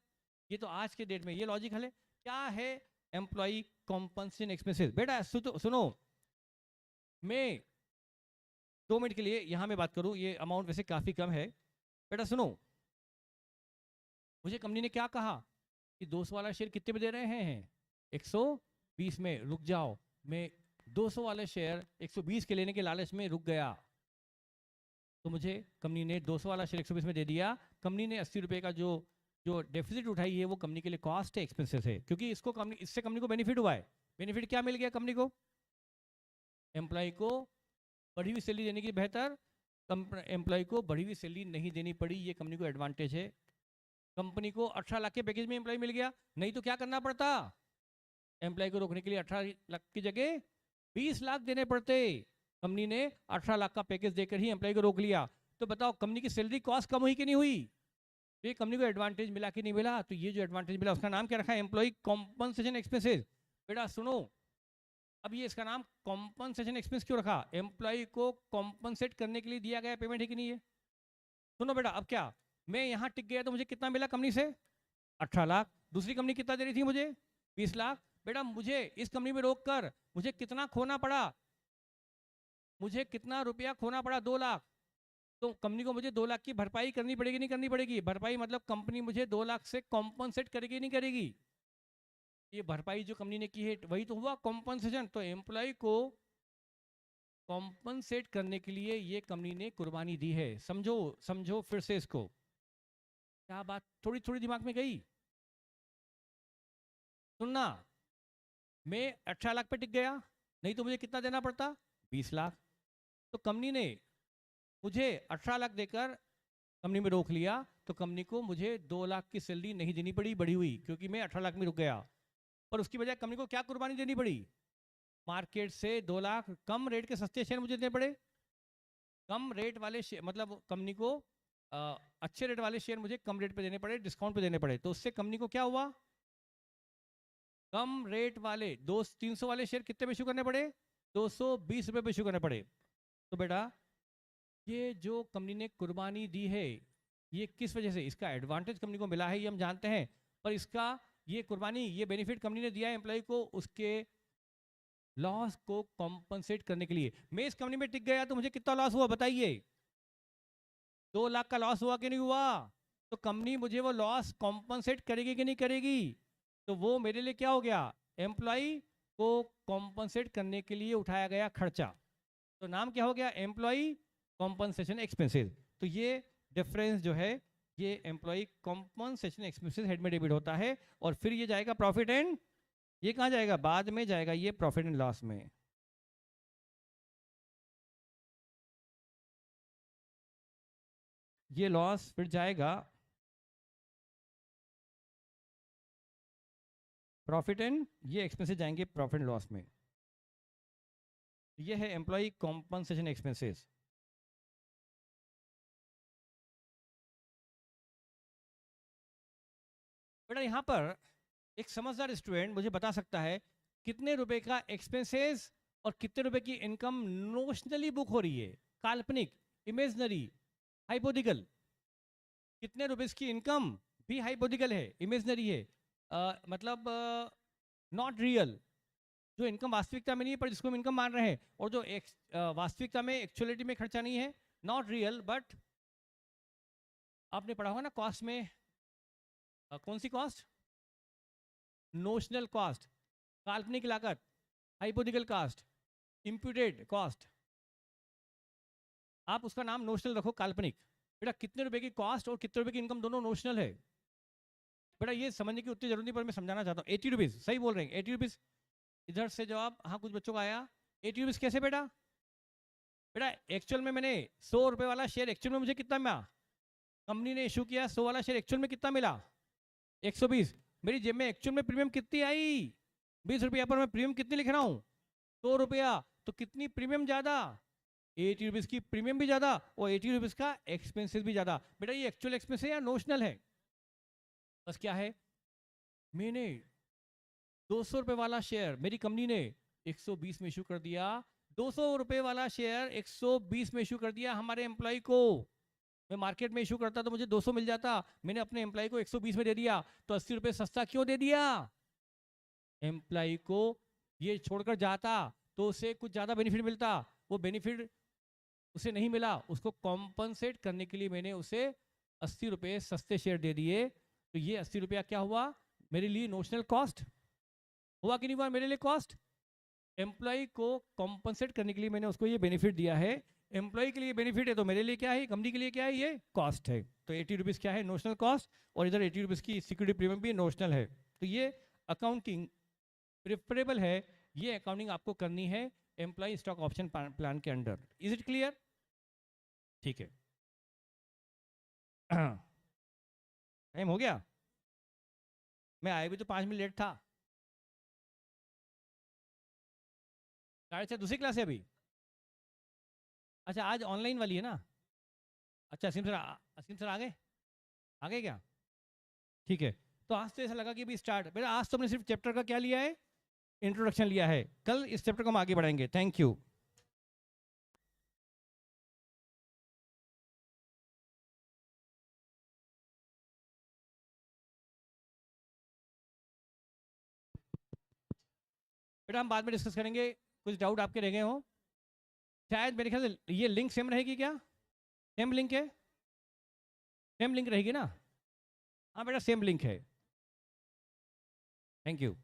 ये तो आज के डेट में ये लॉजिकल है। क्या है एम्प्लॉय कॉम्पनसेशन एक्सपेंसेस? बेटा सुनो, मैं 2 मिनट के लिए यहाँ में बात करूँ, ये अमाउंट वैसे काफ़ी कम है। बेटा सुनो, मुझे कंपनी ने क्या कहा कि 200 वाला शेयर कितने में दे रहे हैं? 120 में। रुक जाओ, मैं 200 वाले शेयर 120 के लेने के लालच में रुक गया, तो मुझे कंपनी ने 200 वाला शेयर 120 में दे दिया। कंपनी ने 80 रुपए का जो जो डेफिसिट उठाई है, वो कंपनी के लिए कॉस्ट है, एक्सपेंसेस है, क्योंकि इससे कंपनी को बेनिफिट हुआ है। बेनिफिट क्या मिल गया कंपनी को? एम्प्लॉय को बढ़ी हुई सैलरी देने की बेहतर, एम्प्लॉय को बढ़ी हुई सैलरी नहीं देनी पड़ी, ये कंपनी को एडवांटेज है। कंपनी को 18 लाख के पैकेज में एम्प्लॉय मिल गया, नहीं तो क्या करना पड़ता? एम्प्लॉय को रोकने के लिए 18 लाख की जगह 20 लाख देने पड़ते। कंपनी ने 18 लाख का पैकेज देकर ही एम्प्लॉय को रोक लिया। तो बताओ कंपनी की सैलरी कॉस्ट कम हुई कि नहीं हुई? तो ये कंपनी को एडवांटेज मिला कि नहीं मिला? तो ये जो एडवांटेज मिला उसका नाम क्या रखा है? Employee compensation expenses. बेटा सुनो, अब ये इसका नाम कॉम्पनसेशन एक्सपेंस क्यों रखा? एम्प्लॉय को कॉम्पनसेट करने के लिए दिया गया पेमेंट है कि नहीं है? सुनो बेटा, अब क्या, मैं यहाँ टिक गया तो मुझे कितना मिला कंपनी से? 18 लाख। दूसरी कंपनी कितना दे रही थी मुझे? 20 लाख। बेटा मुझे इस कंपनी में रोककर मुझे कितना खोना पड़ा? मुझे कितना रुपया खोना पड़ा? 2 लाख। तो कंपनी को मुझे 2 लाख की भरपाई करनी पड़ेगी नहीं करनी पड़ेगी? भरपाई मतलब कंपनी मुझे 2 लाख से कॉम्पनसेट करेगी नहीं करेगी? ये भरपाई जो कंपनी ने की है वही तो हुआ कॉम्पनसेशन। तो एम्प्लॉय को कॉम्पनसेट करने के लिए ये कंपनी ने कुर्बानी दी है। समझो समझो फिर से इसको। क्या बात थोड़ी थोड़ी दिमाग में गई? सुनना, मैं 18 लाख पे टिक गया, नहीं तो मुझे कितना देना पड़ता, 20 लाख। तो कंपनी ने मुझे 18 लाख देकर कंपनी में रोक लिया, तो कंपनी को मुझे 2 लाख की सैलरी नहीं देनी पड़ी बढ़ी हुई, क्योंकि मैं 18 लाख में रुक गया। पर उसकी बजाय कंपनी को क्या कुर्बानी देनी पड़ी, मार्केट से 2 लाख कम रेट के सस्ते शेयर मुझे देने पड़े। कम रेट वाले शेयर मतलब कंपनी को अच्छे रेट वाले शेयर मुझे कम रेट पे देने पड़े, डिस्काउंट पे देने पड़े। तो उससे कंपनी को क्या हुआ, कम रेट वाले 300 वाले शेयर कितने पे इशू करने पड़े, 220 रुपए पे इशू करने पड़े। तो बेटा ये जो कंपनी ने कुर्बानी दी है, ये किस वजह से, इसका एडवांटेज कंपनी को मिला है ये हम जानते हैं, पर इसका ये कुर्बानी, ये बेनिफिट कंपनी ने दिया है एम्प्लॉय को उसके लॉस को कॉम्पनसेट करने के लिए। मैं इस कंपनी में टिक गया तो मुझे कितना लॉस हुआ बताइए, 2 लाख का लॉस हुआ कि नहीं हुआ। तो कंपनी मुझे वो लॉस कॉम्पनसेट करेगी कि नहीं करेगी, तो वो मेरे लिए क्या हो गया, एम्प्लॉय को कॉम्पनसेट करने के लिए उठाया गया खर्चा। तो नाम क्या हो गया, एम्प्लॉय कॉम्पनसेशन एक्सपेंसेस। तो ये डिफरेंस जो है, ये एम्प्लॉय कॉम्पनसेशन एक्सपेंसेस हेड में डेबिट होता है, और फिर ये जाएगा प्रॉफिट एंड, ये कहाँ जाएगा, बाद में जाएगा ये प्रॉफिट एंड लॉस में। ये लॉस फिर जाएगा प्रॉफिट एंड, ये एक्सपेंसेस जाएंगे प्रॉफिट एंड लॉस में। ये है एम्प्लॉय कॉम्पनसेशन एक्सपेंसेस। बेटा यहाँ पर एक समझदार स्टूडेंट मुझे बता सकता है कितने रुपए का एक्सपेंसेस और कितने रुपए की इनकम नोशनली बुक हो रही है, काल्पनिक, इमेजनरी, हाइपोथिकल। कितने रुपए की इनकम भी हाइपोथिकल है, इमेजनरी है, मतलब नॉट रियल, जो इनकम वास्तविकता में नहीं है पर जिसको हम इनकम मान रहे हैं, और जो वास्तविकता में एक्चुअलिटी में खर्चा नहीं है, नॉट रियल बट, आपने पढ़ा होगा ना कॉस्ट में, कौन सी कॉस्ट, नोशनल कॉस्ट, काल्पनिक लागत, हाइपोथिकल कॉस्ट, इंप्यूटेड कॉस्ट। आप उसका नाम नोशनल रखो, काल्पनिक। बेटा कितने रुपए की कॉस्ट और कितने रुपए की इनकम दोनों नोशनल है। बेटा ये समझने की उतनी जरूरत नहीं, पर मैं समझाना चाहता हूँ। 80 रुपीज़, सही बोल रहे हैं, 80 रुपीज़। इधर से जवाब, हाँ कुछ बच्चों का आया, 80 रुपीज़ कैसे बेटा, बेटा एक्चुअल में मैंने 100 रुपए वाला शेयर एक्चुअल में मुझे कितना मिला, कंपनी ने इशू किया 100 वाला शेयर, एक्चुअल में कितना मिला, 120। मेरी जेब में एक्चुअल में प्रीमियम कितनी आई, 20 रुपया, पर मैं प्रीमियम कितनी लिख रहा हूँ, 100 रुपया। तो कितनी प्रीमियम ज़्यादा, 80 रुपीज़ की प्रीमियम भी ज़्यादा और 80 रुपीज़ का एक्सपेंसेस भी ज़्यादा। बेटा ये एक्चुअल एक्सपेंस है या नोशनल है, बस क्या है, मैंने 200 रुपए वाला शेयर मेरी कंपनी ने 120 में इशू कर दिया, 200 रुपए वाला शेयर 120 में इशू कर दिया हमारे एम्प्लॉय को। मैं मार्केट में इशू करता तो मुझे 200 मिल जाता, मैंने अपने एम्प्लॉय को 120 में दे दिया, तो 80 रुपए सस्ता क्यों दे दिया, एम्प्लॉय को ये छोड़कर जाता तो उसे कुछ ज़्यादा बेनिफिट मिलता, वो बेनिफिट उसे नहीं मिला, उसको कॉम्पनसेट करने के लिए मैंने उसे 80 रुपये सस्ते शेयर दे दिए। तो ये 80 रुपया क्या हुआ मेरे लिए, नोशनल कॉस्ट हुआ कि नहीं हुआ मेरे लिए कॉस्ट। एम्प्लॉय को कॉम्पनसेट करने के लिए मैंने उसको ये बेनिफिट दिया है, एम्प्लॉय के लिए बेनिफिट है तो मेरे लिए क्या है, कंपनी के लिए क्या है, ये कॉस्ट है। तो 80 रुपीज़ क्या है, नोशनल कॉस्ट, और इधर 80 रुपीज़ की सिक्योरिटी प्रीमियम भी नोशनल है। तो ये अकाउंटिंग प्रिफरेबल है, ये अकाउंटिंग आपको करनी है एम्प्लॉय स्टॉक ऑप्शन प्लान के अंडर। इज इट क्लियर, ठीक है। टाइम हो गया, मैं आया भी तो 5 मिनट लेट था, 6:30 दूसरी क्लास है अभी। अच्छा आज ऑनलाइन वाली है ना, अच्छा असीम सर आ गए क्या, ठीक है। तो आज तो ऐसा लगा कि अभी स्टार्ट, बेटा आज तो हमने सिर्फ चैप्टर का क्या लिया है, इंट्रोडक्शन लिया है, कल इस चैप्टर को हम आगे बढ़ाएंगे। Thank you. बेटा हम बाद में डिस्कस करेंगे, कुछ डाउट आपके रह गए हो, शायद मेरे ख्याल से ये लिंक सेम रहेगी क्या, सेम लिंक है, सेम लिंक रहेगी ना, हाँ बेटा सेम लिंक है। Thank you.